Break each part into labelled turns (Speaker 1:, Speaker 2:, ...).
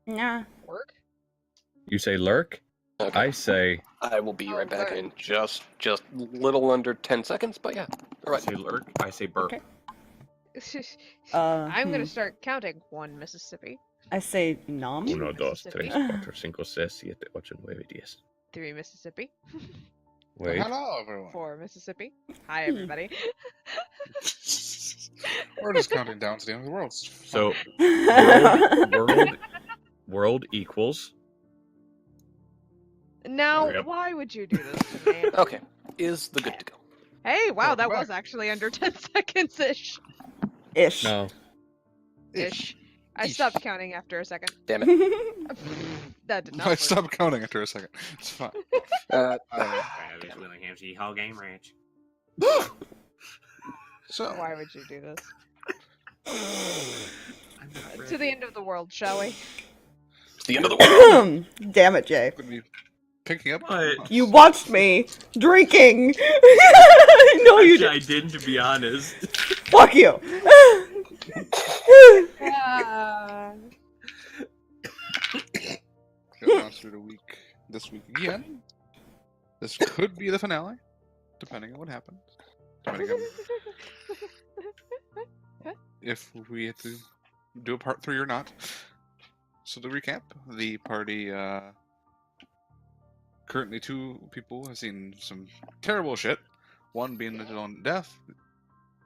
Speaker 1: Nah.
Speaker 2: Work?
Speaker 3: You say lurk?
Speaker 2: Okay.
Speaker 3: I say...
Speaker 2: I will be right back
Speaker 1: lurk.
Speaker 2: in just little under 10 seconds, but yeah.
Speaker 3: I
Speaker 2: Alright.
Speaker 3: say lurk. I say burp.
Speaker 1: Okay.
Speaker 4: I'm gonna start counting. 1 Mississippi,
Speaker 1: I say nom.
Speaker 3: 1, 2, 3,
Speaker 4: Mississippi.
Speaker 3: 4, 5, 6, 7, 8, 9, 10.
Speaker 4: 3 Mississippi,
Speaker 3: Wait.
Speaker 5: Hello, everyone.
Speaker 4: 4 Mississippi. Hi, everybody.
Speaker 5: We're just counting down to the end of the world.
Speaker 3: So, world equals...
Speaker 4: Now,
Speaker 3: Yep.
Speaker 4: why would you do this to me?
Speaker 2: Okay. Is the good to go.
Speaker 4: Hey, wow, that
Speaker 5: Welcome
Speaker 4: was actually under 10 seconds-ish.
Speaker 1: Ish.
Speaker 3: No.
Speaker 4: Ish. I
Speaker 5: Ish.
Speaker 4: stopped counting after a second.
Speaker 2: Damn it.
Speaker 4: That did not
Speaker 5: I
Speaker 4: work.
Speaker 5: stopped counting after a second. It's fine.
Speaker 3: Travis Willingham's Yeehaw Game Ranch.
Speaker 5: So,
Speaker 4: Why would you do this?
Speaker 3: I'm not
Speaker 4: To the end of the world, shall we?
Speaker 2: It's the end of the world.
Speaker 1: Damn it, Jay.
Speaker 5: gonna be picking up.
Speaker 3: What?
Speaker 1: You watched me drinking. No, you
Speaker 3: Actually, I
Speaker 1: didn't.
Speaker 3: didn't, to be honest.
Speaker 1: Fuck you.
Speaker 5: Going on through the week. This week again. This could be the finale, depending on what happens. Depending on if we have to do a part 3 or not. So to recap, the party, currently 2 people have seen some terrible shit. One being their own death,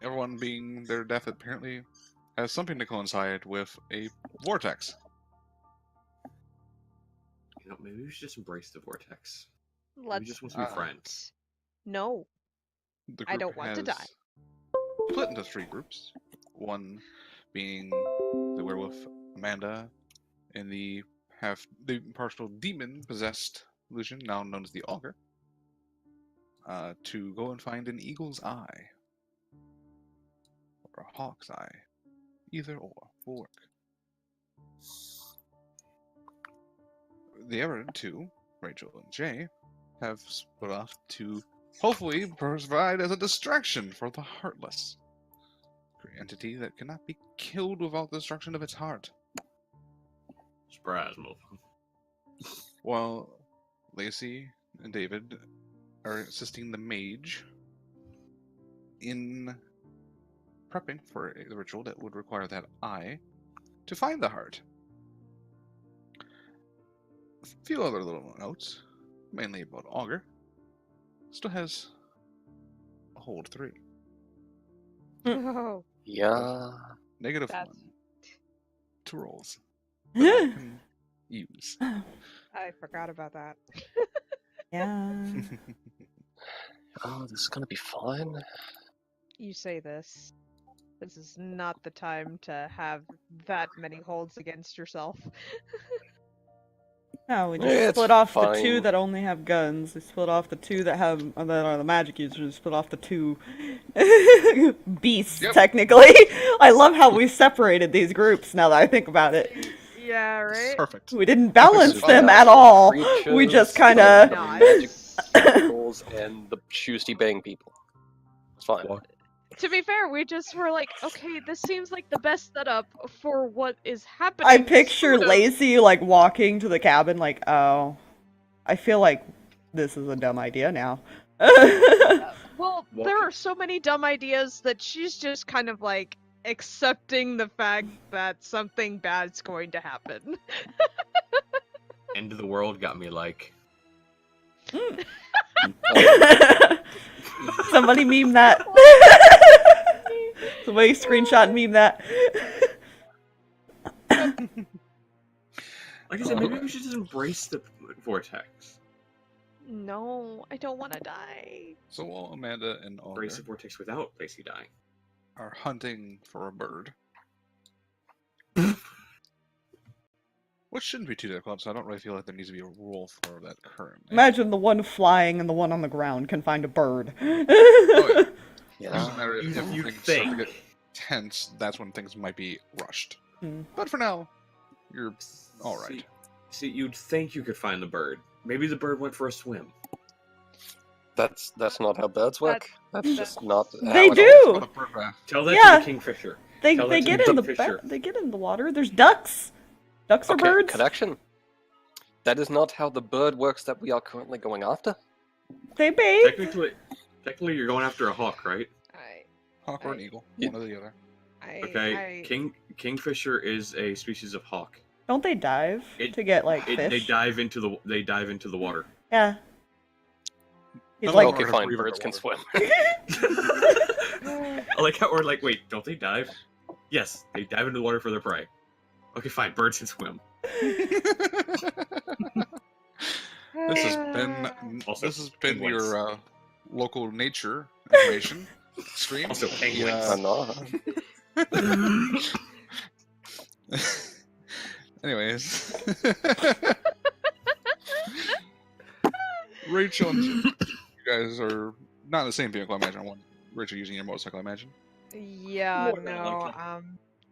Speaker 5: everyone being their death apparently has something to coincide with a vortex.
Speaker 3: You know, maybe we should just embrace the vortex. We
Speaker 4: Let's
Speaker 3: just want to be friends.
Speaker 4: No.
Speaker 5: The
Speaker 4: I
Speaker 5: group
Speaker 4: don't want to
Speaker 5: has
Speaker 4: die.
Speaker 5: Split into 3 groups. One being the werewolf Amanda and the partial demon possessed Lucien, now known as the Augur, to go and find an eagle's eye or a hawk's eye, either or will work. The other 2, Rachel and Jay, have split off to hopefully provide as a distraction for the Heartless, an entity that cannot be killed without the destruction of its heart.
Speaker 3: Surprise, motherfucker.
Speaker 5: While Lacy and David are assisting the mage in prepping for the ritual that would require that eye to find the heart. A few other little notes, mainly about Augur. Still has a hold 3.
Speaker 4: Oh,
Speaker 2: Yeah.
Speaker 5: Negative
Speaker 4: That's-
Speaker 5: 1. 2 rolls. That I can use.
Speaker 4: I forgot about that.
Speaker 1: Yeah.
Speaker 2: Oh, this is gonna be fun.
Speaker 4: You say this. This is not the time to have that many holds against yourself.
Speaker 1: No, we just
Speaker 2: It's
Speaker 1: split off the 2
Speaker 2: fine.
Speaker 1: that only have guns. We split off the 2 that are the magic users. We split off the 2 beasts,
Speaker 5: Yep.
Speaker 1: technically. I love how we separated these groups now that I think about it.
Speaker 4: Yeah, right?
Speaker 5: Perfect.
Speaker 1: We didn't balance
Speaker 5: Fine.
Speaker 1: them at all. We
Speaker 2: Creatures,
Speaker 1: just kind of...
Speaker 2: magic circles, and the shoosty bang people. It's fine.
Speaker 3: Walk.
Speaker 4: To be fair, we just were like, okay, this seems like the best setup for what is happening.
Speaker 1: I picture
Speaker 4: sort of.
Speaker 1: Lacy, like, walking to the cabin, like, oh, I feel like this is a dumb idea now.
Speaker 4: Well, there are so many dumb ideas that she's just kind of like accepting the fact that something bad's going to happen.
Speaker 3: End of the world got me like...
Speaker 1: Somebody meme that. Somebody screenshot and meme that.
Speaker 3: Like I said, maybe we should just embrace the vortex.
Speaker 4: No, I don't want to die.
Speaker 5: So while Amanda and Augur
Speaker 3: Embrace the vortex without Lacy dying.
Speaker 5: are hunting for a bird, which shouldn't be too difficult, so I don't really feel like there needs to be a rule for that currently.
Speaker 1: Imagine the one flying and the one on the ground can find a bird.
Speaker 5: Oh, yeah. It doesn't
Speaker 2: Yeah.
Speaker 5: matter if
Speaker 3: You
Speaker 5: things start to
Speaker 3: think.
Speaker 5: get tense, that's when things might be rushed.
Speaker 1: Hmm.
Speaker 5: But for now, you're alright.
Speaker 3: See, you'd think you could find the bird. Maybe the bird went for a swim.
Speaker 2: That's not how birds work. That's just not how
Speaker 1: They
Speaker 2: it
Speaker 1: do!
Speaker 2: always
Speaker 3: Tell that
Speaker 1: Yeah.
Speaker 3: to the kingfisher.
Speaker 1: They
Speaker 3: Tell
Speaker 1: they
Speaker 3: that to
Speaker 1: get
Speaker 3: the
Speaker 1: in the
Speaker 3: kingfisher.
Speaker 1: they get in the water. There's ducks. Ducks are birds?
Speaker 2: Connection. That is not how the bird works that we are currently going after.
Speaker 1: They bathe.
Speaker 3: Technically, you're going after a hawk, right?
Speaker 5: Hawk or an eagle,
Speaker 2: Yeah.
Speaker 5: one or the other.
Speaker 3: Okay. Kingfisher is a species of hawk.
Speaker 1: Don't they dive to get like fish?
Speaker 3: They dive into the water.
Speaker 1: Yeah. He's
Speaker 5: Oh,
Speaker 1: like,
Speaker 2: Okay,
Speaker 5: Or
Speaker 2: fine.
Speaker 5: breathe
Speaker 2: Birds can
Speaker 5: underwater.
Speaker 2: swim.
Speaker 3: I like how we're like, wait, don't they dive? Yes, they dive into the water for their prey. Okay, fine. Birds can swim.
Speaker 5: This has been
Speaker 3: Also, penguins.
Speaker 5: your local nature information stream.
Speaker 3: Also penguins.
Speaker 2: I'm not.
Speaker 5: Anyways, Rachel and you guys are not in the same vehicle, I imagine. Rachel using your motorcycle, I imagine.
Speaker 4: Yeah,
Speaker 3: More than
Speaker 4: no.
Speaker 3: likely.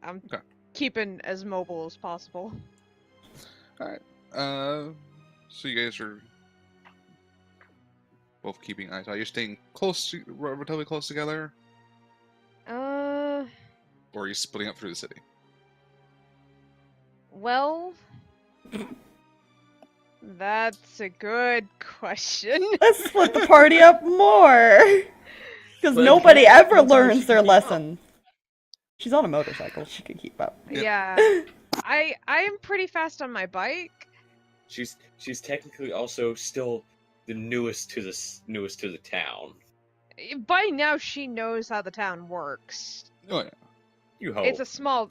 Speaker 4: I'm
Speaker 5: Okay.
Speaker 4: keeping as mobile as possible.
Speaker 5: So you guys are both keeping eyes out. You're staying relatively close together, or are you splitting up through the city?
Speaker 4: Well, that's a good question.
Speaker 1: let's split the party up more. Because
Speaker 3: But
Speaker 1: nobody
Speaker 3: yeah,
Speaker 1: ever
Speaker 3: that's how
Speaker 1: learns
Speaker 3: she
Speaker 1: their
Speaker 3: can keep up.
Speaker 1: lesson. She's on a motorcycle. She can keep up.
Speaker 5: Yeah.
Speaker 4: Yeah. I am pretty fast on my bike.
Speaker 3: She's technically also still the newest to the town.
Speaker 4: By now she knows how the town works.
Speaker 5: Oh yeah.
Speaker 3: You hope.
Speaker 4: It's a small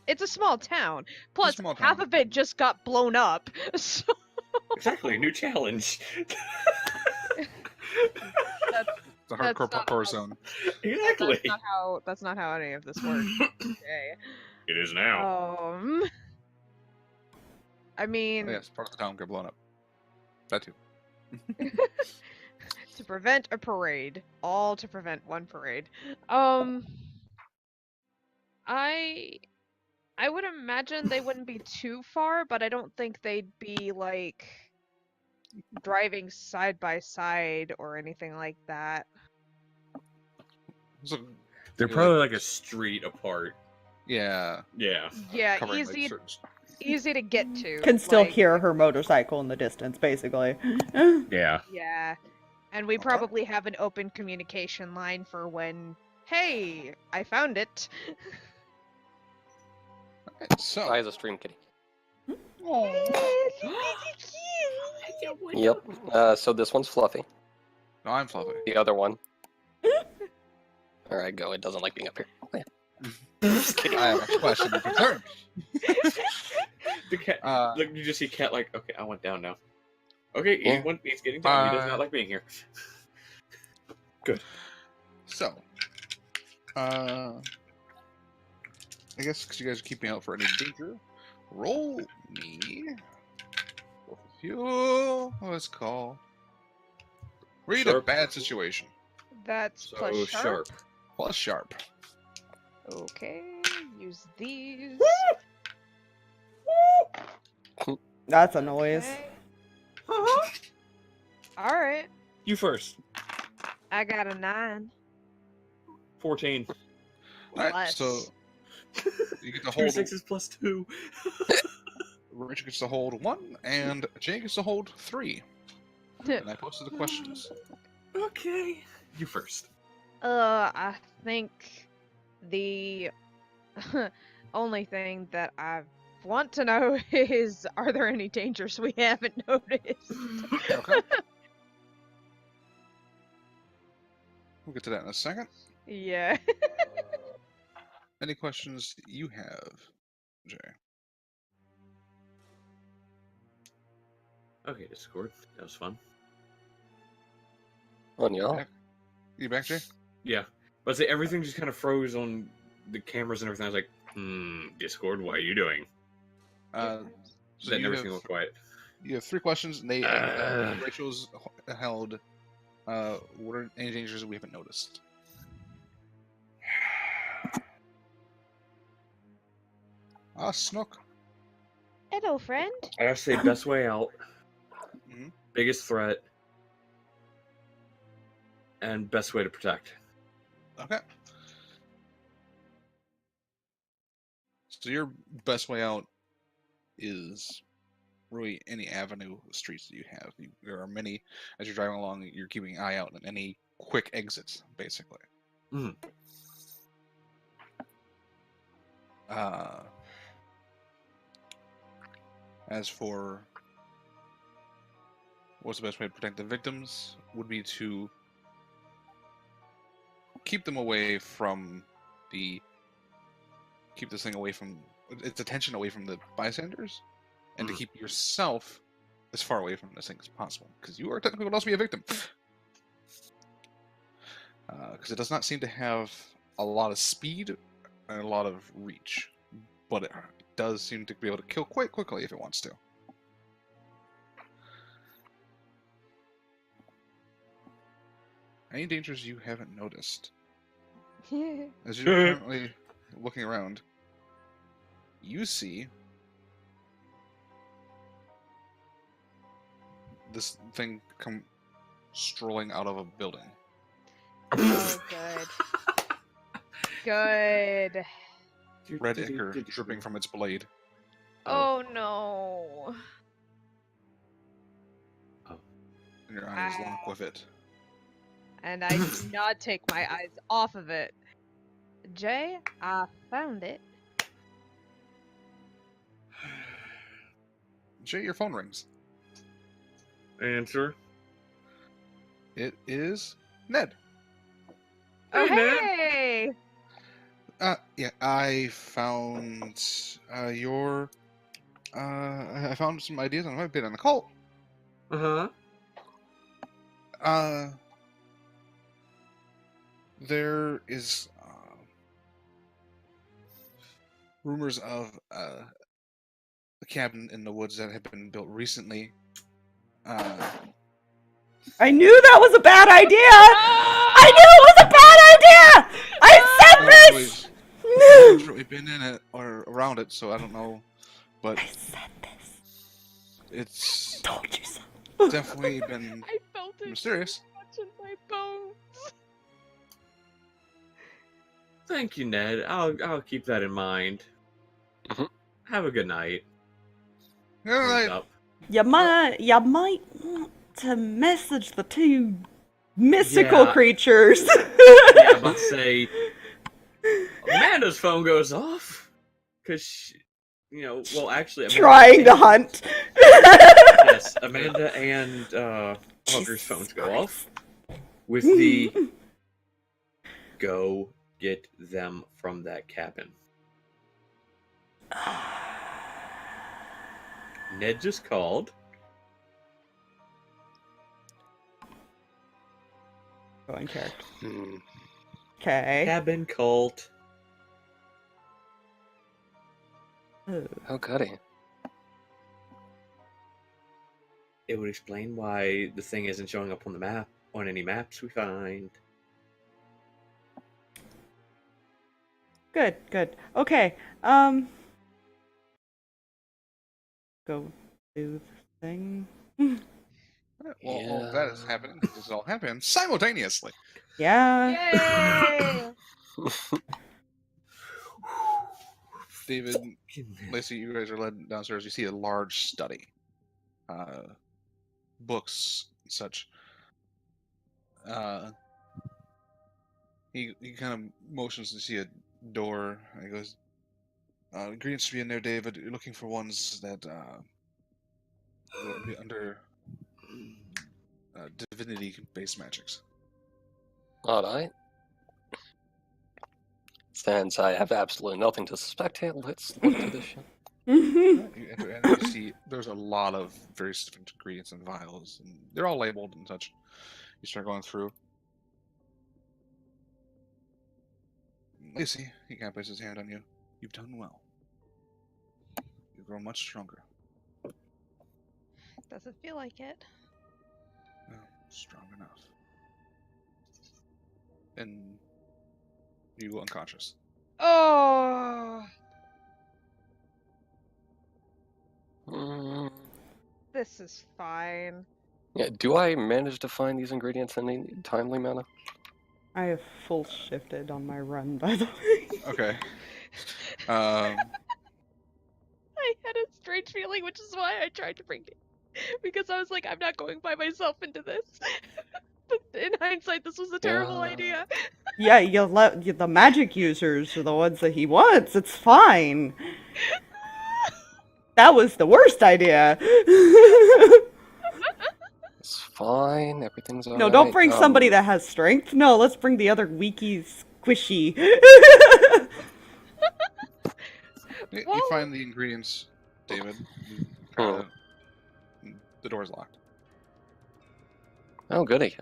Speaker 4: town. Plus
Speaker 5: small
Speaker 4: half
Speaker 5: town.
Speaker 4: of it just got blown up. So
Speaker 3: Exactly, a new challenge.
Speaker 5: It's a hardcore
Speaker 4: not
Speaker 5: parkour
Speaker 4: how-
Speaker 5: zone.
Speaker 3: Exactly.
Speaker 4: that's not how any of this works. Okay.
Speaker 3: It is now.
Speaker 4: I mean,
Speaker 5: Oh, yes, part of the town got blown up. That too.
Speaker 4: to prevent a parade, all to prevent one parade. I would imagine they wouldn't be too far, but I don't think they'd be like driving side by side or anything like that.
Speaker 5: So,
Speaker 3: They're
Speaker 5: You're
Speaker 3: probably
Speaker 5: like-
Speaker 3: like a street apart.
Speaker 5: yeah.
Speaker 3: Yeah.
Speaker 4: Yeah,
Speaker 5: Covering, like,
Speaker 4: easy
Speaker 5: certain-
Speaker 4: easy to get to.
Speaker 1: Can still
Speaker 4: like-
Speaker 1: hear her motorcycle in the distance, basically.
Speaker 3: Yeah.
Speaker 4: Yeah. And we
Speaker 5: Okay.
Speaker 4: probably have an open communication line for when, hey, I found it.
Speaker 5: Alright, so.
Speaker 2: I is a stream kitty.
Speaker 4: Yep.
Speaker 2: Yep. So this one's Fluffy.
Speaker 5: No, I'm Fluffy.
Speaker 2: The other one. Alright, go. It doesn't like being up here. Just kidding.
Speaker 5: I have a question of concern.
Speaker 3: The cat. Look, you just see cat like, okay, I went down now. Okay,
Speaker 2: Yeah.
Speaker 3: he's getting down. He does
Speaker 5: Bye.
Speaker 3: not like being here.
Speaker 5: So, I guess because you guys are keeping out for any danger, roll me. Fuel. What's it called? Read a
Speaker 3: Sharp.
Speaker 5: bad situation.
Speaker 4: That's
Speaker 3: So
Speaker 4: plus sharp.
Speaker 5: Plus sharp.
Speaker 4: Okay, use these.
Speaker 1: That's a noise.
Speaker 4: Okay. Alright,
Speaker 3: You first.
Speaker 4: I got a 9.
Speaker 3: 14.
Speaker 5: Alright,
Speaker 4: Plus.
Speaker 5: so you get to
Speaker 3: Two
Speaker 5: hold.
Speaker 3: sixes plus 2.
Speaker 5: Rachel gets to hold 1, and Jay gets to hold 3. And I posted the questions.
Speaker 3: Okay. You first.
Speaker 4: I think the only thing that I want to know is, are there any dangers we haven't noticed?
Speaker 5: Okay. We'll get to that in a second.
Speaker 4: Yeah.
Speaker 5: Any questions you have, Jay?
Speaker 3: Okay, Discord. That was fun.
Speaker 2: On y'all.
Speaker 5: Okay. You back, Jay?
Speaker 3: Yeah. But say everything just kind of froze on the cameras and everything. I was like, Discord, what are you doing?
Speaker 5: So
Speaker 3: Then
Speaker 5: you
Speaker 3: everything
Speaker 5: have,
Speaker 3: went quiet.
Speaker 5: you have 3 questions, and they Rachel's held. What are any dangers that we haven't noticed? Snook.
Speaker 4: Hello, friend.
Speaker 3: I gotta say, best way out,
Speaker 5: Mhm.
Speaker 3: biggest threat, and best way to protect.
Speaker 5: Okay. So your best way out is really any avenue of streets that you have. There are many, as you're driving along, you're keeping an eye out on any quick exits, basically.
Speaker 3: Mhm.
Speaker 5: As for what's the best way to protect the victims, would be to keep them away from keep this thing away from its attention away from the bystanders, and to keep yourself as far away from this thing as possible, because you are technically would also be a victim. Because it does not seem to have a lot of speed and a lot of reach, but it does seem to be able to kill quite quickly if it wants to. Any dangers you haven't noticed? As you're currently looking around, you see this thing come strolling out of a building.
Speaker 4: Oh, good. Good.
Speaker 5: Red ichor dripping from its blade.
Speaker 4: Oh no.
Speaker 5: And your eyes lock with it.
Speaker 4: And I do not take my eyes off of it. Jay, I found it.
Speaker 5: Jay, your phone rings.
Speaker 3: Answer.
Speaker 5: It is Ned.
Speaker 4: Oh,
Speaker 3: Hey, Ned.
Speaker 4: hey!
Speaker 5: Yeah, I found your. I found some ideas on a bit on the cult.
Speaker 3: Uh-huh.
Speaker 5: There is rumors of a cabin in the woods that had been built recently.
Speaker 1: I knew that was a bad idea! I knew it was a bad idea! I said this!
Speaker 5: Nobody's really been in it or around it, so I don't know. But
Speaker 1: I said this.
Speaker 5: it's
Speaker 1: Told you so.
Speaker 5: definitely been
Speaker 4: I felt it
Speaker 5: mysterious.
Speaker 4: touching my bones.
Speaker 3: Thank you, Ned. I'll keep that in mind.
Speaker 2: Mhm.
Speaker 3: Have a good night.
Speaker 5: All right.
Speaker 3: Up.
Speaker 1: You might want to message the two mystical
Speaker 3: Yeah.
Speaker 1: creatures.
Speaker 3: Yeah, I'm about to say Amanda's phone goes off because well, actually, Amanda
Speaker 1: Trying to
Speaker 3: and-
Speaker 1: hunt.
Speaker 3: Yes, Amanda and Hawker's phones go off with the go get them from that cabin. Ned just called.
Speaker 1: Going character.
Speaker 2: Hmm.
Speaker 1: Okay.
Speaker 3: Cabin cult.
Speaker 2: How could he?
Speaker 3: It would explain why the thing isn't showing up on the map, on any maps we find.
Speaker 1: Good, good. Okay. Go do the thing.
Speaker 5: Well, all that is happening. This is all happening simultaneously.
Speaker 1: Yeah.
Speaker 4: Yay!
Speaker 5: David, Lacy, you guys are led downstairs. You see a large study, books and such. He kind of motions to see a door. And he goes, "Ingredients to be in there, David. You're looking for ones that will be under divinity-based magics."
Speaker 2: All right. Since I have absolutely nothing to suspect here, let's look to this shit.
Speaker 5: You enter and you see there's a lot of various different ingredients and vials, and they're all labeled and such. You start going through. Lacy, he kind of places his hand on you. You've done well. You've grown much stronger.
Speaker 4: Doesn't feel like it.
Speaker 5: No, strong enough. And you go unconscious.
Speaker 4: Oh,
Speaker 2: Mm,
Speaker 4: this is fine.
Speaker 2: yeah, do I manage to find these ingredients in a timely manner?
Speaker 1: I have full shifted on my run, by the way.
Speaker 5: Okay.
Speaker 4: I headed straight strange feeling, which is why I tried to bring it. Because I was like, I'm not going by myself into this. But in hindsight, this was a terrible idea.
Speaker 1: Yeah, the magic users are the ones that he wants. It's fine. That was the worst idea.
Speaker 2: It's fine. Everything's alright.
Speaker 1: No, don't bring somebody that has strength. No, let's bring the other weaky squishy.
Speaker 5: You find the ingredients, David. The door's locked.
Speaker 2: Oh, goody.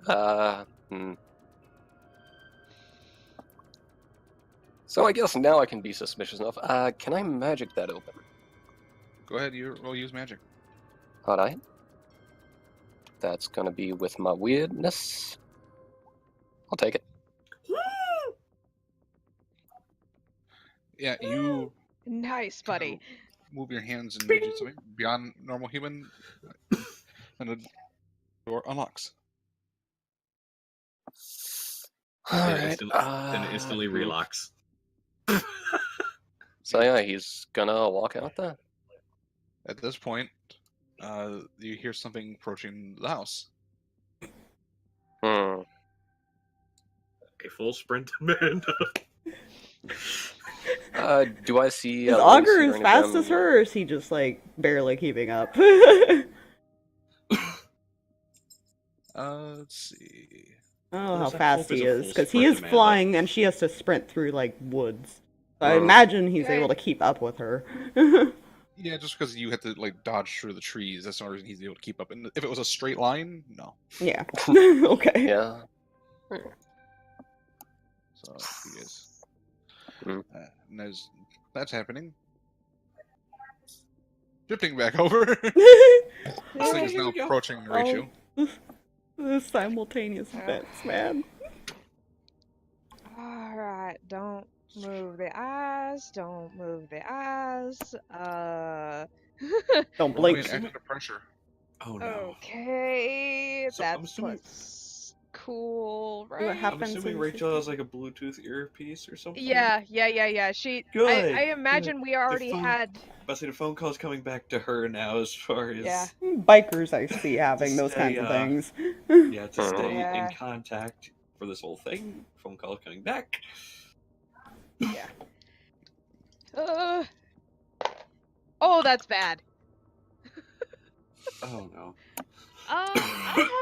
Speaker 2: So I guess now I can be suspicious enough. Can I magic that open?
Speaker 5: Go ahead, roll use magic.
Speaker 2: Alright. That's gonna be with my weirdness. I'll take it.
Speaker 5: Yeah, you
Speaker 4: Nice, buddy.
Speaker 5: move your hands and do something beyond normal human, and the door unlocks.
Speaker 2: Alright.
Speaker 3: Then it instantly relocks.
Speaker 2: So yeah, he's gonna walk out there.
Speaker 5: At this point, you hear something approaching the house.
Speaker 2: Hmm.
Speaker 3: A full sprint Amanda.
Speaker 2: Do I see?
Speaker 1: Is
Speaker 2: Lacy
Speaker 1: Augur
Speaker 2: or
Speaker 1: as
Speaker 2: any of
Speaker 1: fast
Speaker 2: them?
Speaker 1: as her, or is he just like barely keeping up?
Speaker 5: Let's see.
Speaker 1: I don't know how
Speaker 3: Let's
Speaker 1: fast
Speaker 3: hope
Speaker 1: he
Speaker 3: it's a
Speaker 1: is,
Speaker 3: full
Speaker 1: because he
Speaker 3: sprint,
Speaker 1: is
Speaker 3: Amanda.
Speaker 1: flying and she has to sprint through like woods. So I
Speaker 2: Mm.
Speaker 1: imagine he's
Speaker 4: Okay.
Speaker 1: able to keep up with her.
Speaker 5: Yeah, just because you had to like dodge through the trees, that's the only reason he's able to keep up. And if it was a straight line, no.
Speaker 1: Yeah. Okay.
Speaker 2: Yeah.
Speaker 5: So he is.
Speaker 2: Mm.
Speaker 5: And as that's happening, shifting back over. This thing is
Speaker 3: here
Speaker 5: now
Speaker 3: we go.
Speaker 5: approaching Rachel.
Speaker 1: The simultaneous events, man.
Speaker 4: Alright, don't move the eyes, don't move the eyes.
Speaker 1: Don't
Speaker 5: Blink.
Speaker 1: blink.
Speaker 5: Act under pressure.
Speaker 3: Oh no.
Speaker 4: Okay,
Speaker 3: So, I'm
Speaker 4: that's
Speaker 3: assuming-
Speaker 4: what's cool,
Speaker 1: What
Speaker 4: right?
Speaker 3: I'm
Speaker 1: happens
Speaker 3: assuming
Speaker 1: in
Speaker 3: Rachel has like a Bluetooth earpiece or something.
Speaker 4: Yeah. She.
Speaker 3: Good,
Speaker 4: I imagine we already
Speaker 3: phone-
Speaker 4: had.
Speaker 3: But see, the phone call's coming back to her now as far as
Speaker 4: Yeah.
Speaker 1: Bikers I see having those
Speaker 3: Stay,
Speaker 1: kinds of things.
Speaker 3: yeah, to stay
Speaker 4: Yeah.
Speaker 3: in contact for this whole thing. Phone call coming back.
Speaker 4: Yeah. Oh, that's bad.
Speaker 3: Oh no.
Speaker 4: I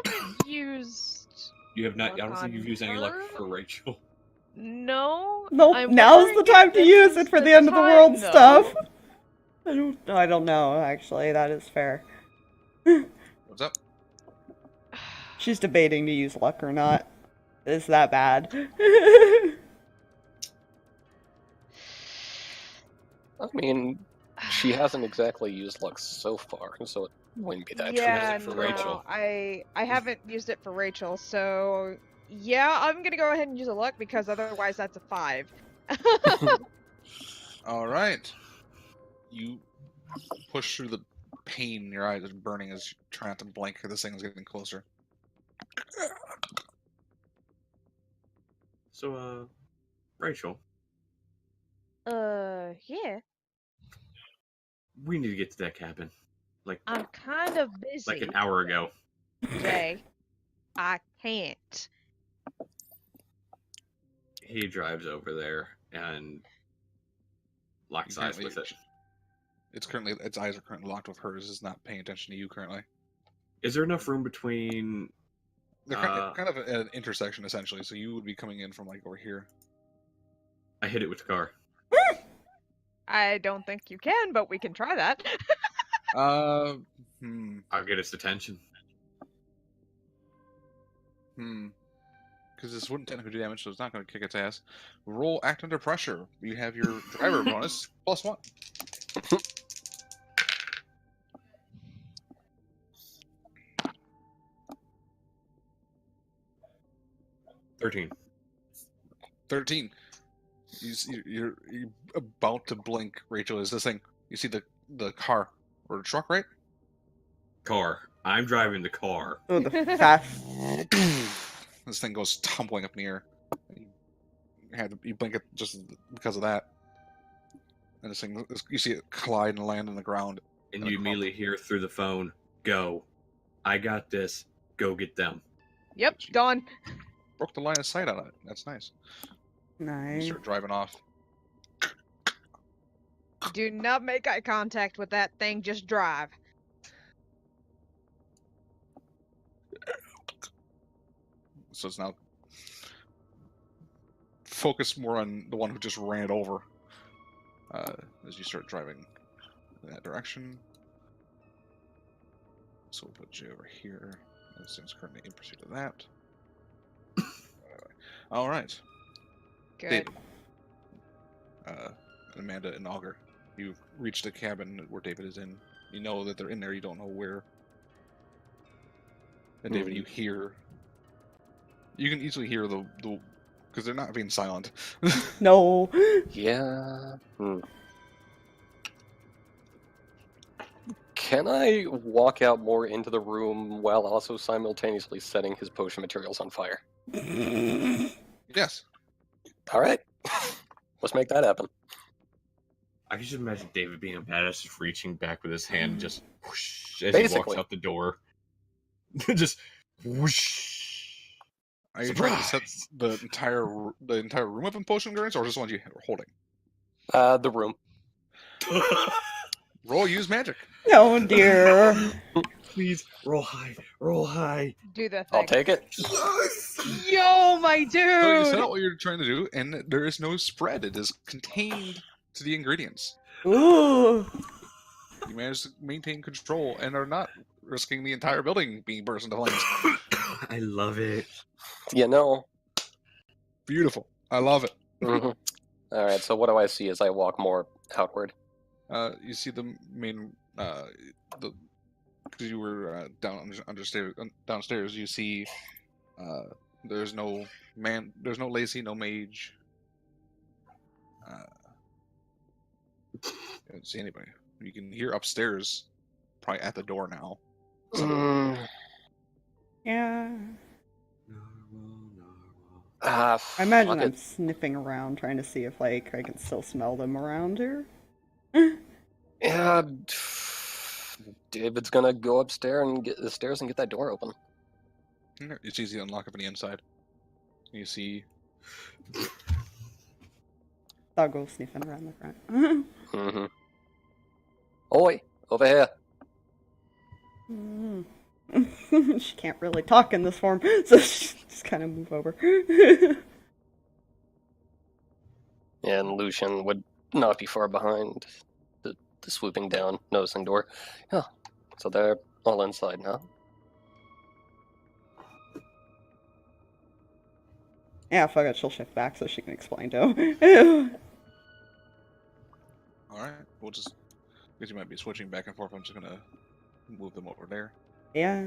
Speaker 4: haven't used.
Speaker 3: You have not. I
Speaker 4: Luck
Speaker 3: don't think
Speaker 4: on
Speaker 3: you've used any luck
Speaker 4: her?
Speaker 3: for Rachel.
Speaker 4: No.
Speaker 1: Nope,
Speaker 4: I'm
Speaker 1: now's
Speaker 4: wondering
Speaker 1: the time
Speaker 4: if
Speaker 1: to
Speaker 4: this
Speaker 1: use
Speaker 4: is
Speaker 1: it for
Speaker 4: the
Speaker 1: the end of the
Speaker 4: time,
Speaker 1: world
Speaker 4: though.
Speaker 1: stuff. I don't know, actually, that is fair.
Speaker 5: What's up?
Speaker 1: She's debating to use luck or not. Is that bad?
Speaker 2: I mean, she hasn't exactly used luck so far, so it wouldn't be that
Speaker 4: Yeah,
Speaker 3: true for
Speaker 4: no,
Speaker 3: Rachel.
Speaker 4: I haven't used it for Rachel, so yeah, I'm gonna go ahead and use a luck because otherwise that's a 5.
Speaker 5: All right. You push through the pain in your eyes is burning as you're trying not to blink. This thing is getting closer.
Speaker 3: So, Rachel,
Speaker 4: Yeah.
Speaker 3: we need to get to that cabin. Like
Speaker 4: I'm kind of busy.
Speaker 3: an hour ago.
Speaker 4: Jay. I can't.
Speaker 3: He drives over there and locks eyes
Speaker 5: Apparently,
Speaker 3: with it.
Speaker 5: its eyes are currently locked with hers. It's not paying attention to you currently.
Speaker 3: Is there enough room between?
Speaker 5: They're kind of at an intersection essentially. So you would be coming in from like over here.
Speaker 3: I hit it with the car.
Speaker 4: I don't think you can, but we can try that.
Speaker 3: I'll get its attention.
Speaker 5: Because this wouldn't technically do damage, so it's not going to kick its ass. Roll act under pressure. You have your driver bonus +1.
Speaker 3: 13.
Speaker 5: 13. You're about to blink, Rachel. Is this thing? You see the car or the truck, right?
Speaker 3: Car. I'm driving the car.
Speaker 1: Oh, the fast.
Speaker 5: This thing goes tumbling up in the air. You blink it just because of that. And this thing, you see it collide and land on the ground
Speaker 3: And you immediately hear through the phone, "Go. I got this. Go get them."
Speaker 4: Yep, gone.
Speaker 5: Broke the line of sight on it. That's nice. You
Speaker 1: Nice.
Speaker 5: start driving off.
Speaker 4: Do not make eye contact with that thing, just drive.
Speaker 5: So it's now focus more on the one who just ran it over. As you start driving in that direction. So we'll put Jay over here. This thing's currently in pursuit of that. All right.
Speaker 4: Good.
Speaker 5: David. Amanda and Augur. You reach the cabin where David is in. You know that they're in there. You don't know where. And David, you hear. You can easily hear the because they're not being silent.
Speaker 1: No.
Speaker 2: Yeah. Can I walk out more into the room while also simultaneously setting his potion materials on fire?
Speaker 5: Yes.
Speaker 2: All right. Let's make that happen.
Speaker 3: I can just imagine David being a badass, just reaching back with his hand, just whoosh, as he walks
Speaker 2: Basically.
Speaker 3: out the door. Just whoosh.
Speaker 5: Are you trying to set
Speaker 3: Surprise!
Speaker 5: the entire room up in potion grenades, or just the ones you are holding?
Speaker 2: The room.
Speaker 5: Roll use magic.
Speaker 1: Oh dear.
Speaker 3: Please roll high, roll high.
Speaker 4: Do the
Speaker 2: I'll
Speaker 4: thing.
Speaker 2: take it.
Speaker 4: Yo, my
Speaker 5: So you set
Speaker 4: dude!
Speaker 5: out what you're trying to do, and there is no spread. It is contained to the ingredients.
Speaker 1: Ooh.
Speaker 5: You managed to maintain control and are not risking the entire building being burst into flames.
Speaker 3: I love it.
Speaker 2: You know.
Speaker 5: Beautiful. I love it.
Speaker 2: Mhm. All right. So what do I see as I walk more outward?
Speaker 5: You see the main because you were downstairs. You see there's no Lacy, no mage. You don't see anybody. You can hear upstairs, probably at the door now.
Speaker 1: Yeah.
Speaker 2: I
Speaker 1: I imagine I'm sniffing around, trying to see if like I can still smell them around here.
Speaker 2: Yeah. David's gonna go upstairs and get the stairs and get that door open.
Speaker 5: It's easy to unlock up on the inside. You see.
Speaker 1: I'll go sniffing around the front.
Speaker 2: Mm-hmm. Oi, over here.
Speaker 1: She can't really talk in this form, so she just kind of move over.
Speaker 2: And Lucien would not be far behind the swooping down, noticing door. Yeah, so they're all inside now.
Speaker 1: Yeah, fuck it, she'll shift back so she can explain to him.
Speaker 5: Alright, we'll just. Because you might be switching back and forth, I'm just gonna move them over there.
Speaker 1: Yeah.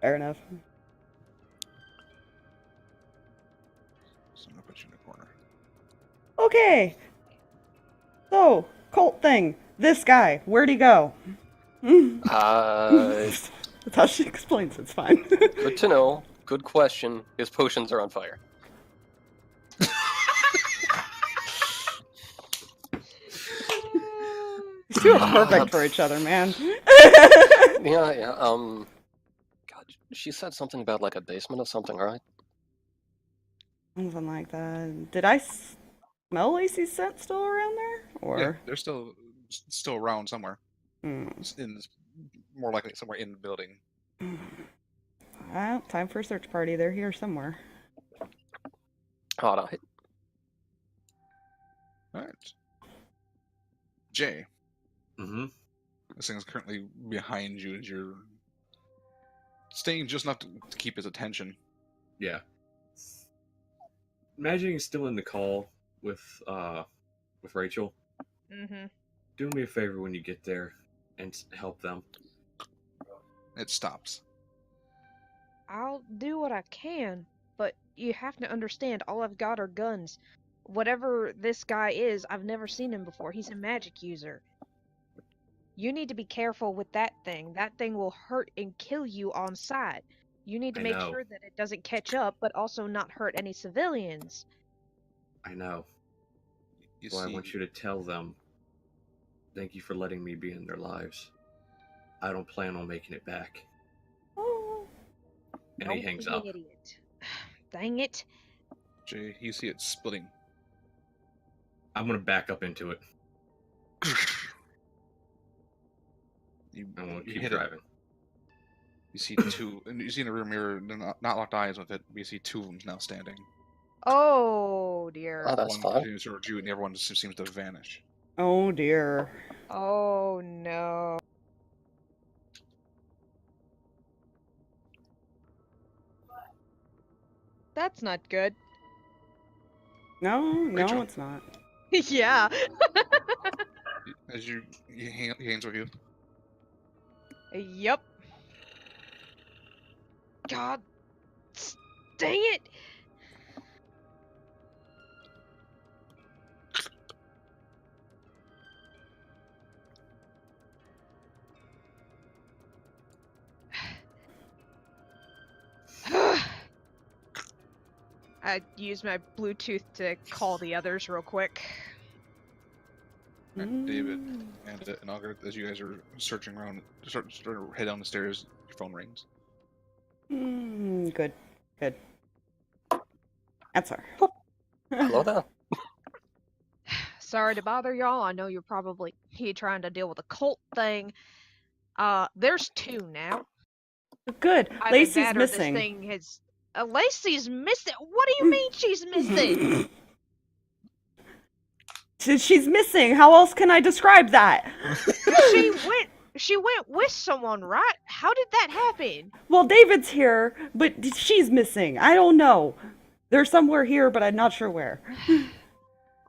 Speaker 1: Fair enough.
Speaker 5: So I'm gonna put you in the corner.
Speaker 1: Okay. So, cult thing. This guy, where'd he go? That's how she explains it's fine.
Speaker 2: Good to know. Good question. His potions are on fire.
Speaker 1: These two are perfect for each other, man.
Speaker 2: Yeah. God, she said something about like a basement or something, right?
Speaker 1: Something like that. Did I smell Lacy's scent still around there? Or
Speaker 5: Yeah, they're still around somewhere.
Speaker 1: Hmm.
Speaker 5: More likely somewhere in the building.
Speaker 1: Well, time for a search party. They're here somewhere.
Speaker 2: Alright.
Speaker 5: Alright. Jay,
Speaker 3: Mm-hmm.
Speaker 5: this thing's currently behind you as you're staying just enough to keep his attention.
Speaker 3: Yeah. Imagining he's still in the call with Rachel.
Speaker 4: Mm-hmm.
Speaker 3: Do me a favor when you get there and help them.
Speaker 5: It stops.
Speaker 4: I'll do what I can, but you have to understand, all I've got are guns. Whatever this guy is, I've never seen him before. He's a magic user. You need to be careful with that thing. That thing will hurt and kill you on sight. You need to
Speaker 3: I
Speaker 4: make
Speaker 3: know.
Speaker 4: sure that it doesn't catch up, but also not hurt any civilians.
Speaker 3: I know.
Speaker 5: You
Speaker 3: Well,
Speaker 5: see,
Speaker 3: I want you to tell them Thank you for letting me be in their lives. I don't plan on making it back.
Speaker 1: Oh.
Speaker 3: And he
Speaker 4: Don't
Speaker 3: hangs
Speaker 4: be an
Speaker 3: up.
Speaker 4: idiot. Dang it.
Speaker 5: Jay, you see it splitting.
Speaker 3: I'm gonna back up into it.
Speaker 5: You,
Speaker 3: I won't
Speaker 5: you
Speaker 3: keep
Speaker 5: hit
Speaker 3: driving.
Speaker 5: it. You see two, and you see in the rear mirror, they're not locked eyes with it. But you see two of them now standing.
Speaker 4: Oh dear.
Speaker 2: Oh, that's
Speaker 5: One
Speaker 2: fine.
Speaker 5: continues towards you, and the other one just seems to vanish.
Speaker 1: Oh dear.
Speaker 4: Oh no. That's not good.
Speaker 1: No,
Speaker 5: Rachel.
Speaker 1: no, it's not.
Speaker 4: Yeah.
Speaker 5: As he hangs with you.
Speaker 4: Yep. God. Dang it. I use my Bluetooth to call the others real quick.
Speaker 5: Alright, David and Augur, as you guys are searching around, start to head down the stairs, your phone rings.
Speaker 1: Good. Good. That's her.
Speaker 2: Hello there.
Speaker 4: Sorry to bother y'all. I know you're probably here trying to deal with a cult thing. There's two now.
Speaker 1: Good.
Speaker 4: Either
Speaker 1: Lacy's
Speaker 4: that or this
Speaker 1: missing.
Speaker 4: thing has. Lacy's missing. What do you mean she's missing?
Speaker 1: She's missing. How else can I describe that?
Speaker 4: She went with someone, right? How did that happen?
Speaker 1: Well, David's here, but she's missing. I don't know. They're somewhere here, but I'm not sure where.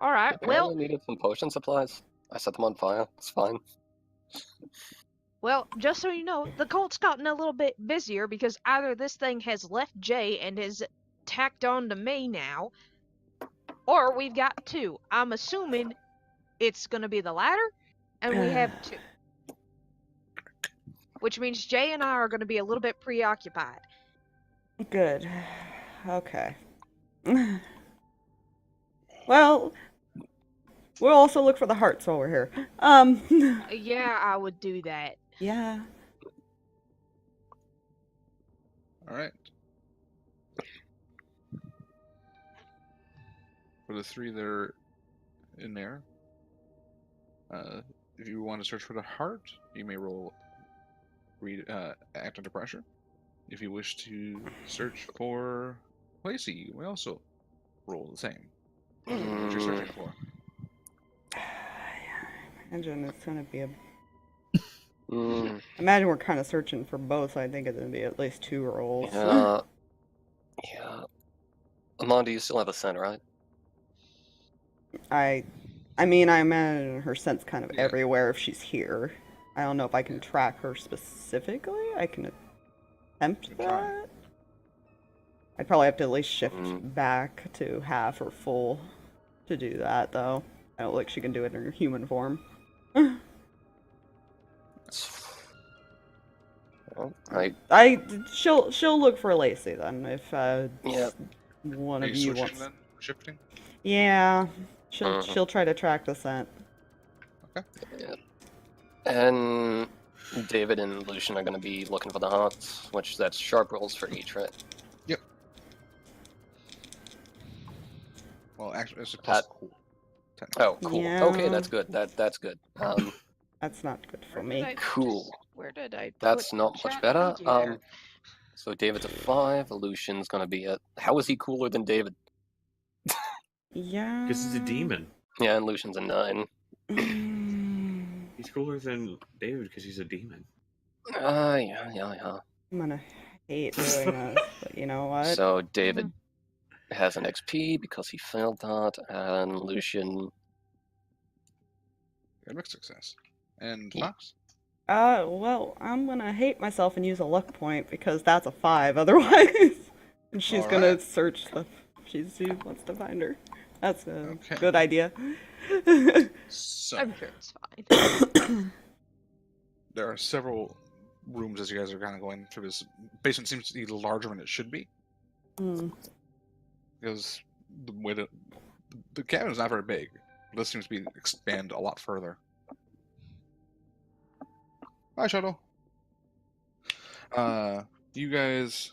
Speaker 4: All right.
Speaker 2: Apparently
Speaker 4: Well,
Speaker 2: needed some potion supplies. I set them on fire. It's fine.
Speaker 4: well, just so you know, the cult's gotten a little bit busier because either this thing has left Jay and is tacked on to me now, or we've got two. I'm assuming it's gonna be the latter, and we have two. Which means Jay and I are gonna be a little bit preoccupied.
Speaker 1: Good. Okay. Well, we'll also look for the hearts while we're here.
Speaker 4: Yeah, I would do that.
Speaker 1: Yeah.
Speaker 5: Alright. For the three that are in there, if you want to search for the heart, you may roll act under pressure. If you wish to search for Lacy, you may also roll the same. What you're searching for.
Speaker 1: Imagine it's gonna be a.
Speaker 2: Mm,
Speaker 1: Imagine we're kind of searching for both. So I think it's gonna be at least 2 rolls.
Speaker 2: yeah. Yeah. Amanda, you still have a scent, right?
Speaker 1: I mean, I imagine her scent's kind of
Speaker 5: Yeah.
Speaker 1: everywhere if she's here. I don't know if I can track her specifically. I can attempt
Speaker 5: You can try.
Speaker 1: that. I'd probably have to at least shift
Speaker 2: Mm.
Speaker 1: back to half or full to do that, though. I don't think she can do it in her human form.
Speaker 2: Well, I
Speaker 1: She'll look for Lacy then if
Speaker 2: Yeah.
Speaker 1: one
Speaker 5: Are
Speaker 1: of
Speaker 5: you
Speaker 1: you
Speaker 5: switching
Speaker 1: wants.
Speaker 5: then? Shifting?
Speaker 1: Yeah,
Speaker 2: Uh-huh.
Speaker 1: she'll try to track the scent.
Speaker 2: and David and Lucien are going to be looking for the hearts, which that's sharp rolls for each, right?
Speaker 5: Well, actually, it's a plus cool.
Speaker 2: Oh, cool.
Speaker 1: Yeah.
Speaker 2: Okay, that's good. That's good.
Speaker 1: That's not good for
Speaker 4: Where
Speaker 1: me.
Speaker 4: did I
Speaker 2: Cool.
Speaker 4: Where did I
Speaker 2: That's
Speaker 4: put
Speaker 2: not much
Speaker 4: Chat
Speaker 2: better.
Speaker 4: PG there?
Speaker 2: So David's a 5. Lucien's going to be a. How is he cooler than David?
Speaker 1: Yeah.
Speaker 3: Because he's a demon.
Speaker 2: Yeah, and Lucien's a 9.
Speaker 3: He's cooler than David because he's a demon.
Speaker 2: Yeah.
Speaker 1: I'm gonna hate doing this, but you know what?
Speaker 2: So David has an XP because he failed that, and Lucien.
Speaker 5: A mixed success. And
Speaker 2: Yeah.
Speaker 5: Fox?
Speaker 1: Well, I'm gonna hate myself and use a luck point because that's a 5 otherwise. And she's gonna
Speaker 5: Alright.
Speaker 1: search she wants to find her. That's a
Speaker 5: Okay.
Speaker 1: good idea.
Speaker 5: So,
Speaker 4: I'm sure it's fine.
Speaker 5: there are several rooms as you guys are kind of going through this. Basement seems to be larger than it should be.
Speaker 1: Hmm.
Speaker 5: Because the way the cabin is not very big. This seems to be expand a lot further. Hi, Shuttle. You guys,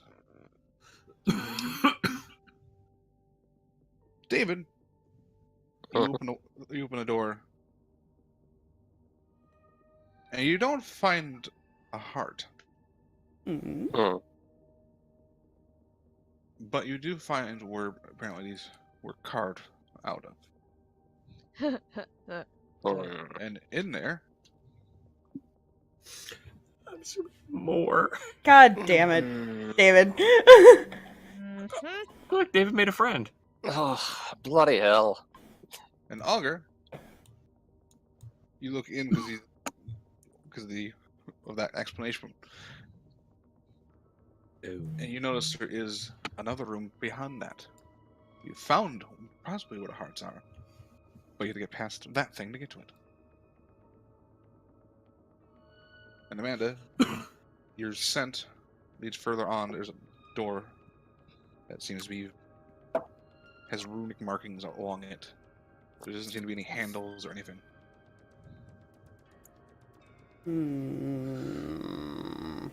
Speaker 5: David, you open a door, and you don't find a heart,
Speaker 1: Mm.
Speaker 2: Hmm.
Speaker 5: but you do find where apparently these were carved out of,
Speaker 2: Hmm.
Speaker 5: and in there,
Speaker 3: I'm assuming more.
Speaker 1: God damn it,
Speaker 2: Mm.
Speaker 1: David.
Speaker 4: Mhm.
Speaker 3: Look, David made a friend.
Speaker 2: Oh, bloody hell.
Speaker 5: an auger. You look in because of that explanation,
Speaker 3: Ooh.
Speaker 5: and you notice there is another room behind that. You found possibly where the hearts are, but you have to get past that thing to get to it. And Amanda, your scent leads further on. There's a door that seems to be has runic markings along it. There doesn't seem to be any handles or anything.
Speaker 1: Hmm.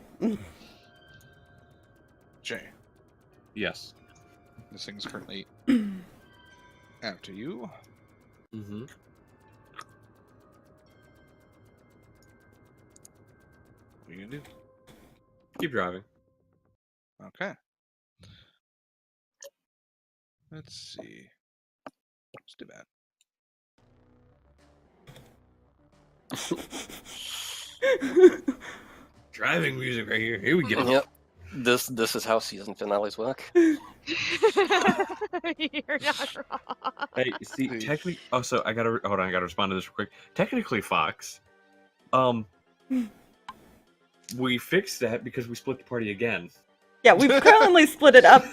Speaker 5: Jay,
Speaker 3: Yes.
Speaker 5: this thing's currently after you.
Speaker 3: Mm-hmm.
Speaker 5: What are you gonna do?
Speaker 3: Keep driving.
Speaker 5: Okay. Let's see. Let's do that.
Speaker 3: Driving music right here. Here we go.
Speaker 2: Yep. This is how season finales work.
Speaker 4: You're not wrong.
Speaker 3: Hey, see,
Speaker 5: Please.
Speaker 3: technically. Oh, so I gotta hold on. I gotta respond to this real quick. Technically, Fox, we fixed that because we split the party again.
Speaker 1: Yeah, we've currently split it up.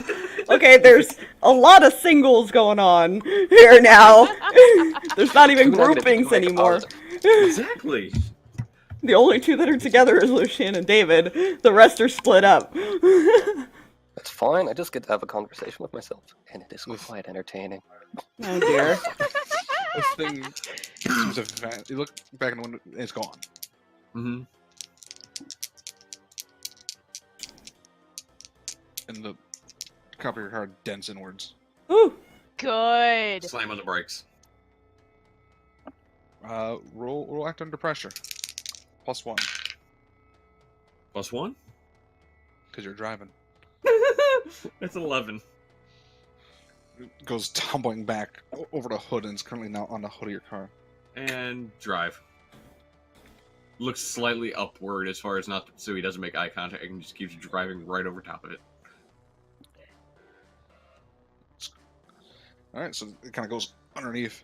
Speaker 1: Okay, there's a lot of singles going on here now. There's not even
Speaker 2: Two negative,
Speaker 1: groupings
Speaker 2: two negative,
Speaker 1: anymore.
Speaker 2: positive.
Speaker 3: Exactly.
Speaker 1: The only two that are together is Lucien and David. The rest are split up.
Speaker 2: That's fine. I just get to have a conversation with myself, and it is
Speaker 5: With-
Speaker 2: quite entertaining.
Speaker 1: Oh dear.
Speaker 5: This thing seems to you look back in the window, and it's gone.
Speaker 3: Mm-hmm.
Speaker 5: And the copy of your card dents inwards.
Speaker 1: Ooh.
Speaker 4: Good.
Speaker 3: Slam on the brakes.
Speaker 5: Roll act under pressure. +1,
Speaker 3: +1.
Speaker 5: because you're driving.
Speaker 3: That's 11.
Speaker 5: It goes tumbling back over the hood, and it's currently now on the hood of your car.
Speaker 3: And drive. Looks slightly upward as far as not so he doesn't make eye contact and just keeps driving right over top of it.
Speaker 5: All right, so it kind of goes underneath.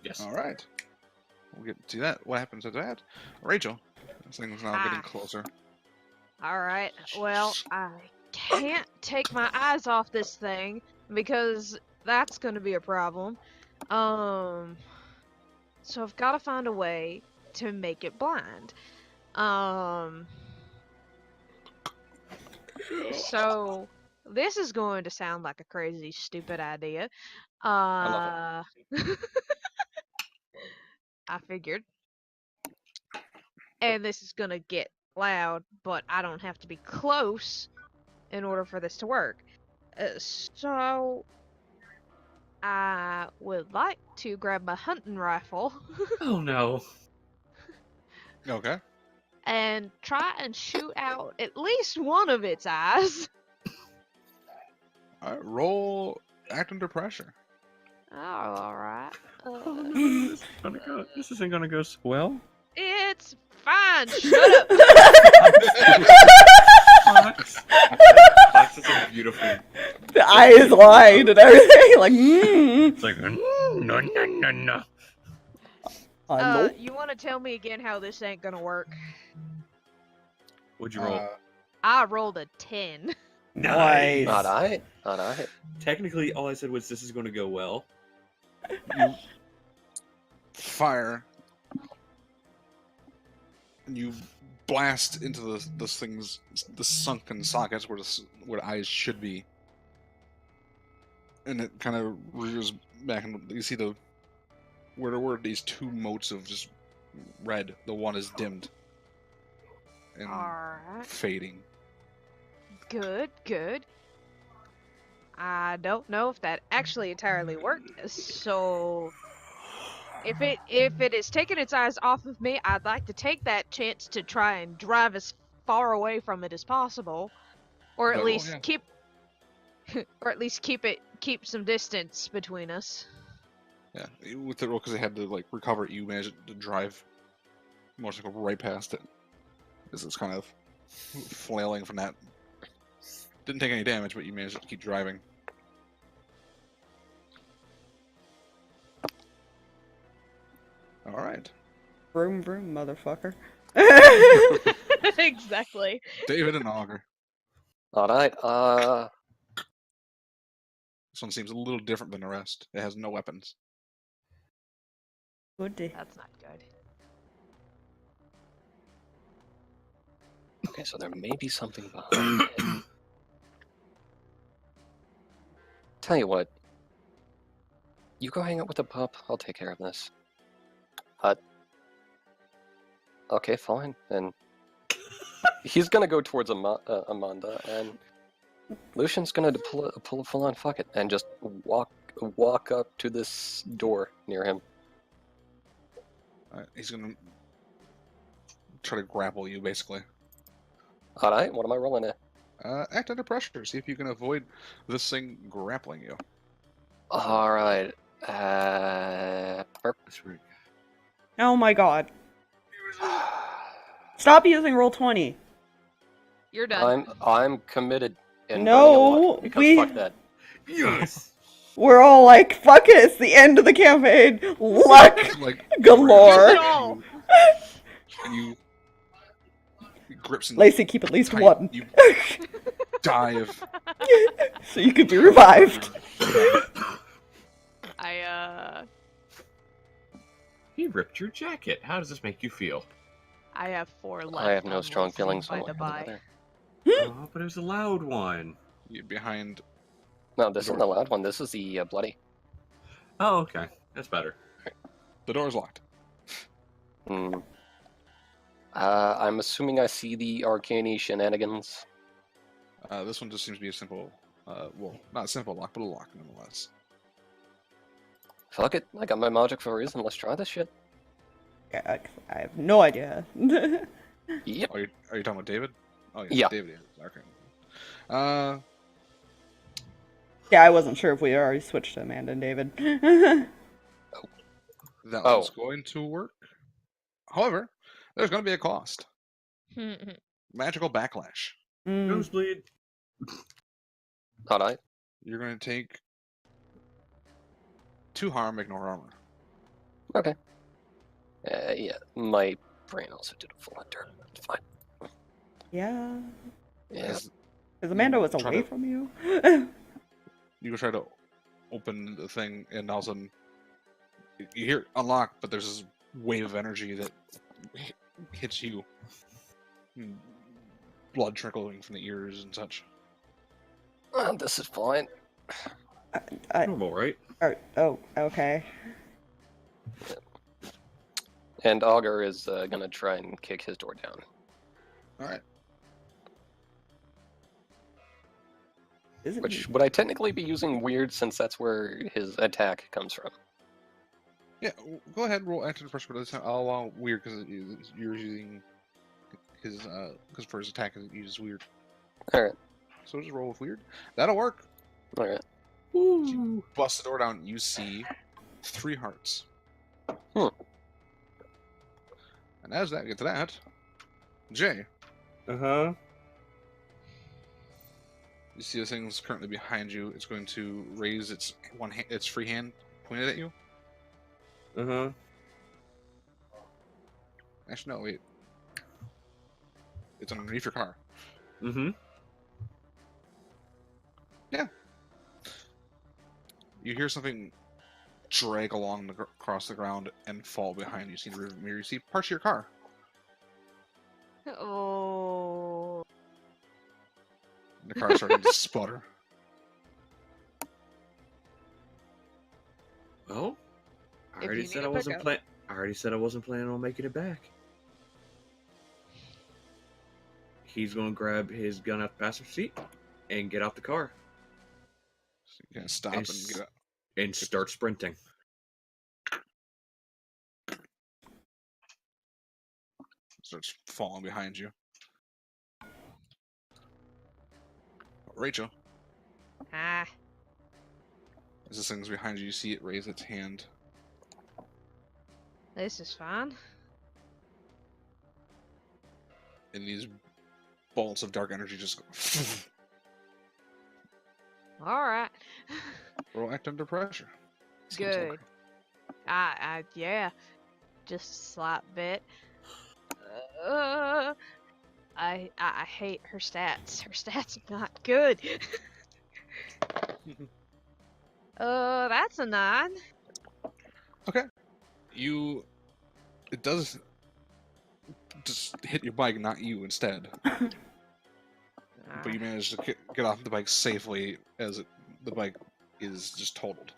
Speaker 3: Yes.
Speaker 5: All right, we'll get to that. What happens after that? Rachel, this thing's now getting closer.
Speaker 4: All right. Well, I can't take my eyes off this thing because that's going to be a problem. So I've got to find a way to make it blind. So this is going to sound like a crazy, stupid idea.
Speaker 2: love
Speaker 4: I figured. And this is gonna get loud, but I don't have to be close in order for this to work. So I would like to grab my hunting rifle
Speaker 3: Oh no.
Speaker 5: Okay.
Speaker 4: and try and shoot out at least one of its eyes.
Speaker 5: All right, roll act under pressure.
Speaker 4: Oh, alright.
Speaker 3: This isn't gonna go so well.
Speaker 4: It's fine, shut up!
Speaker 3: Fox. Fox is a beautiful.
Speaker 1: The eyes wide and everything. Like,
Speaker 3: It's like no.
Speaker 1: Nope.
Speaker 4: You wanna tell me again how this ain't gonna work?
Speaker 3: What'd you roll?
Speaker 4: I rolled a 10.
Speaker 1: Nice.
Speaker 2: Alright.
Speaker 3: Technically, all I said was this is going to go well.
Speaker 5: You fire, and you blast into the sunken sockets where the eyes should be, and it kind of rears back, and you see the where there were these two motes of just red. The one is dimmed and
Speaker 4: Alright.
Speaker 5: fading.
Speaker 4: Good, good. I don't know if that actually entirely worked, so if it is taking its eyes off of me, I'd like to take that chance to try and drive as far away from it as possible, or at
Speaker 5: Very well,
Speaker 4: least
Speaker 5: yeah.
Speaker 4: keep some distance between us.
Speaker 5: Yeah, with the roll because they had to like recover it, you managed to drive motorcycle right past it. This is kind of flailing from that. Didn't take any damage, but you managed to keep driving. All right,
Speaker 1: Vroom vroom, motherfucker.
Speaker 4: Exactly.
Speaker 5: David and Augur.
Speaker 2: Alright,
Speaker 5: This one seems a little different than the rest. It has no weapons.
Speaker 1: Good day.
Speaker 4: That's not good.
Speaker 2: okay, so there may be something behind it. Tell you what. You go hang out with the pup, I'll take care of this. Okay, fine, then. He's gonna go towards Amanda, and Lucian's gonna pull a full-on fuck it, and just walk up to this door near him.
Speaker 5: He's gonna try to grapple you, basically.
Speaker 2: Alright, what am I rolling at?
Speaker 5: Act under pressure. See if you can avoid this thing grappling you.
Speaker 2: Alright,
Speaker 3: That's right.
Speaker 1: Oh my god. Stop using roll 20.
Speaker 4: You're done.
Speaker 2: I'm committed. And
Speaker 1: No,
Speaker 2: because
Speaker 1: we-
Speaker 2: fuck that.
Speaker 3: Yes.
Speaker 1: We're all like, fuck it, it's the end of the campaign. Luck
Speaker 5: Like
Speaker 1: galore.
Speaker 4: No.
Speaker 5: you grips and
Speaker 1: Lacy, keep at least
Speaker 5: tight,
Speaker 1: one.
Speaker 5: You dive.
Speaker 1: So you could be revived.
Speaker 3: He ripped your jacket. How does this make you feel?
Speaker 4: I have 4 left.
Speaker 2: I have no
Speaker 4: on
Speaker 2: strong
Speaker 4: Lacy,
Speaker 2: feelings
Speaker 4: by
Speaker 2: one way
Speaker 4: the
Speaker 2: or the
Speaker 4: by.
Speaker 2: other.
Speaker 3: Oh, but it was a loud one.
Speaker 5: You're behind.
Speaker 2: No, this isn't the loud one. This is the bloody.
Speaker 3: Oh, okay. That's better.
Speaker 5: The door's locked.
Speaker 2: Hmm. I'm assuming I see the arcane shenanigans.
Speaker 5: This one just seems to be a simple, well, not a simple lock, but a lock nonetheless.
Speaker 2: Fuck it, I got my magic for a reason. Let's try this shit.
Speaker 1: Yeah, I have no idea.
Speaker 2: Yep.
Speaker 5: Are you talking about David? Oh yeah,
Speaker 2: Yeah.
Speaker 5: David is. Okay.
Speaker 1: Yeah, I wasn't sure if we had already switched to Amanda and David.
Speaker 5: That
Speaker 2: Oh.
Speaker 5: one's going to work. However, there's going to be a cost. Magical backlash.
Speaker 1: Mm.
Speaker 3: Nosebleed.
Speaker 2: Alright.
Speaker 5: You're going to take 2 harm, ignore armor.
Speaker 2: Okay. Yeah, my brain also did a full enter. It's fine.
Speaker 1: Yeah.
Speaker 2: Yeah.
Speaker 5: As
Speaker 1: Because Amanda was
Speaker 5: Try
Speaker 1: away
Speaker 5: to-
Speaker 1: from you.
Speaker 5: you go try to open the thing, and all of a sudden you hear it unlock, but there's this wave of energy that hits you. Blood trickling from the ears and such.
Speaker 2: This is fine.
Speaker 3: Normal, right?
Speaker 1: Oh, okay.
Speaker 2: And Augur is gonna try and kick his door down.
Speaker 5: Alright.
Speaker 1: Isn't
Speaker 2: Which, would I technically be using weird since that's where his attack comes from?
Speaker 5: Yeah, go ahead, roll act under pressure, but this time I'll allow weird because you're using his, because for his attack he uses weird.
Speaker 2: Alright,
Speaker 5: So just roll with weird. That'll work.
Speaker 2: alright.
Speaker 5: You bust the door down, you see 3 hearts.
Speaker 2: Hmm.
Speaker 5: And as that gets that, Jay,
Speaker 3: Uh-huh.
Speaker 5: you see this thing's currently behind you. It's going to raise its its free hand pointed at you.
Speaker 3: Uh-huh.
Speaker 5: Actually, no, wait. It's underneath your car.
Speaker 3: Mm-hmm.
Speaker 5: You hear something drag along across the ground and fall behind you. See the rear mirror. You see parts of your car.
Speaker 4: Oh.
Speaker 5: And the car starting to sputter.
Speaker 3: Well, I
Speaker 4: If
Speaker 3: already
Speaker 4: you
Speaker 3: said
Speaker 4: need
Speaker 3: I
Speaker 4: a
Speaker 3: wasn't
Speaker 4: pickup.
Speaker 3: I already said I wasn't planning on making it back. He's gonna grab his gun out the passenger seat and get out the car
Speaker 5: So you can stop
Speaker 3: and,
Speaker 5: and get out.
Speaker 3: and start sprinting.
Speaker 5: Starts falling behind you. Rachel,
Speaker 4: Ah,
Speaker 5: as this thing's behind you, you see it raise its hand.
Speaker 4: this is fine.
Speaker 5: And these bolts of dark energy just
Speaker 4: Alright.
Speaker 5: will act under pressure.
Speaker 2: Seems
Speaker 4: Good.
Speaker 2: okay.
Speaker 4: Yeah. Just a slight bit. I hate her stats. Her stats are not good. That's a 9.
Speaker 5: It does just hit your bike, not you instead. But you manage to get off the bike safely as the bike is just totaled.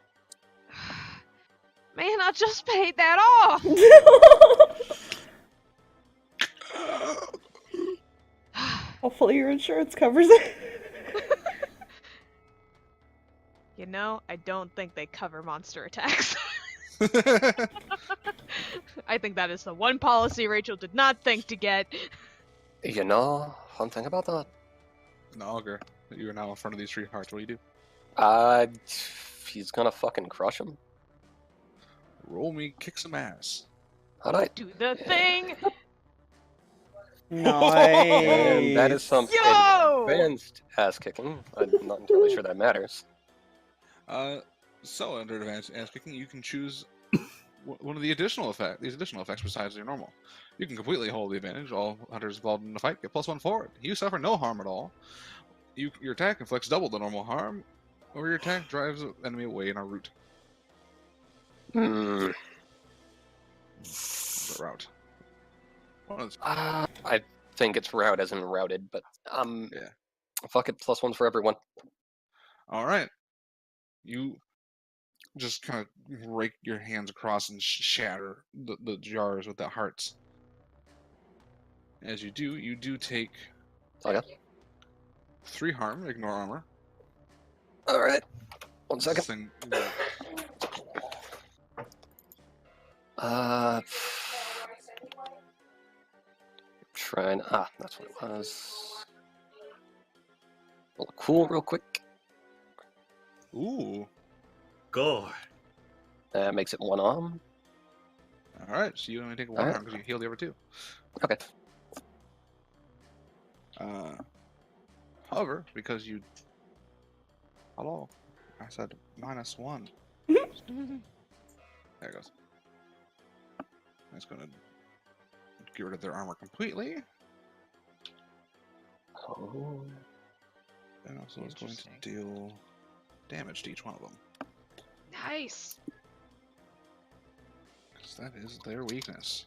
Speaker 4: Man, I just paid that off!
Speaker 1: Hopefully your insurance covers it.
Speaker 4: You know, I don't think they cover monster attacks. I think that is the one policy Rachel did not think to get.
Speaker 2: You know, one thing about that.
Speaker 5: Augur, you are now in front of these 3 hearts. What do you do?
Speaker 2: He's gonna fucking crush him.
Speaker 5: Roll me, kick some ass.
Speaker 2: Alright.
Speaker 4: Do the thing!
Speaker 1: Nice.
Speaker 2: And that is some
Speaker 4: Yo!
Speaker 2: advanced ass kicking. I'm not entirely sure that matters.
Speaker 5: So under advanced ass kicking, you can choose one of the additional effects besides your normal. You can completely hold the advantage. All hunters involved in the fight get +1 forward. You suffer no harm at all. Your attack inflicts double the normal harm, or your attack drives the enemy away in a route.
Speaker 2: Hmm.
Speaker 5: The route.
Speaker 2: I think it's route as in routed, but
Speaker 5: Yeah.
Speaker 2: fuck it, +1 for everyone.
Speaker 5: All right. You just kind of rake your hands across and shatter the jars with the hearts. As you do take
Speaker 2: Okay.
Speaker 5: 3 harm, ignore armor.
Speaker 2: Alright. 1 second.
Speaker 5: This thing,
Speaker 2: Trying. That's what it was. Roll cool real quick.
Speaker 5: ooh.
Speaker 3: God.
Speaker 2: That makes it 1 arm.
Speaker 5: All right, so you only take 1
Speaker 2: Alright.
Speaker 5: harm because you heal the other 2.
Speaker 2: Okay.
Speaker 5: However, because you... Hello. I said -1. There it goes. That's going to get rid of their armor completely.
Speaker 2: Oh.
Speaker 5: And also it's going to deal damage to each one of them.
Speaker 4: Nice!
Speaker 5: Because that is their weakness.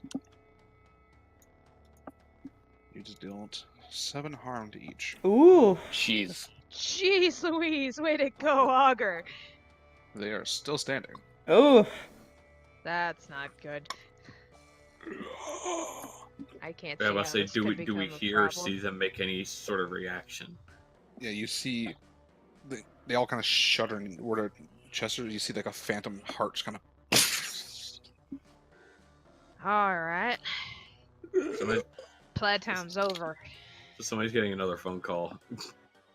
Speaker 5: You just dealt 7 harm to each.
Speaker 1: Ooh.
Speaker 2: Jeez.
Speaker 4: Jeez Louise, way to go, Augur!
Speaker 5: They are still standing.
Speaker 1: Ooh.
Speaker 4: That's not good. I can't
Speaker 3: I
Speaker 4: see how
Speaker 3: was say,
Speaker 4: this
Speaker 3: do
Speaker 4: could
Speaker 3: we
Speaker 4: become a
Speaker 3: hear or
Speaker 4: problem.
Speaker 3: see them make any sort of reaction?
Speaker 5: Yeah, you see... They all kind of shudder and where their chests are, you see like a phantom heart just kind of...
Speaker 4: Alright.
Speaker 3: Somebody,
Speaker 4: Plaid time's over.
Speaker 3: somebody's getting another phone call.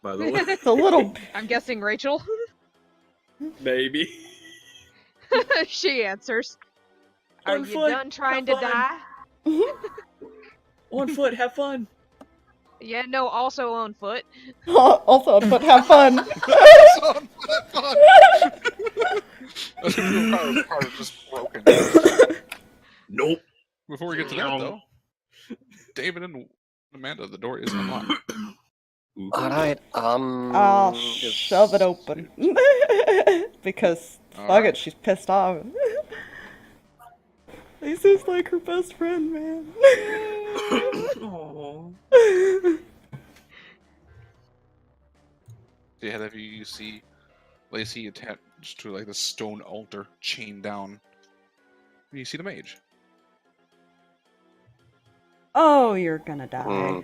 Speaker 3: By the way,
Speaker 1: It's a little.
Speaker 4: I'm guessing Rachel.
Speaker 3: maybe.
Speaker 4: She answers. Are
Speaker 3: On
Speaker 4: you
Speaker 3: foot,
Speaker 4: done trying
Speaker 3: have
Speaker 4: to
Speaker 3: fun.
Speaker 4: die?
Speaker 3: 1 foot, have fun.
Speaker 4: Yeah, no, also on foot.
Speaker 1: Also, but have fun.
Speaker 5: The car is just broken.
Speaker 3: Nope.
Speaker 5: Before we get to that, though, David and Amanda, the door is unlocked.
Speaker 2: Alright,
Speaker 1: I'll
Speaker 2: just-
Speaker 1: shove it open. Because, fuck
Speaker 5: Alright.
Speaker 1: it, she's pissed off. Lacy's like her best friend, man.
Speaker 3: Aww.
Speaker 5: Ahead of you, you see Lacy attached to like the stone altar, chained down, you see the mage.
Speaker 1: Oh, you're gonna die.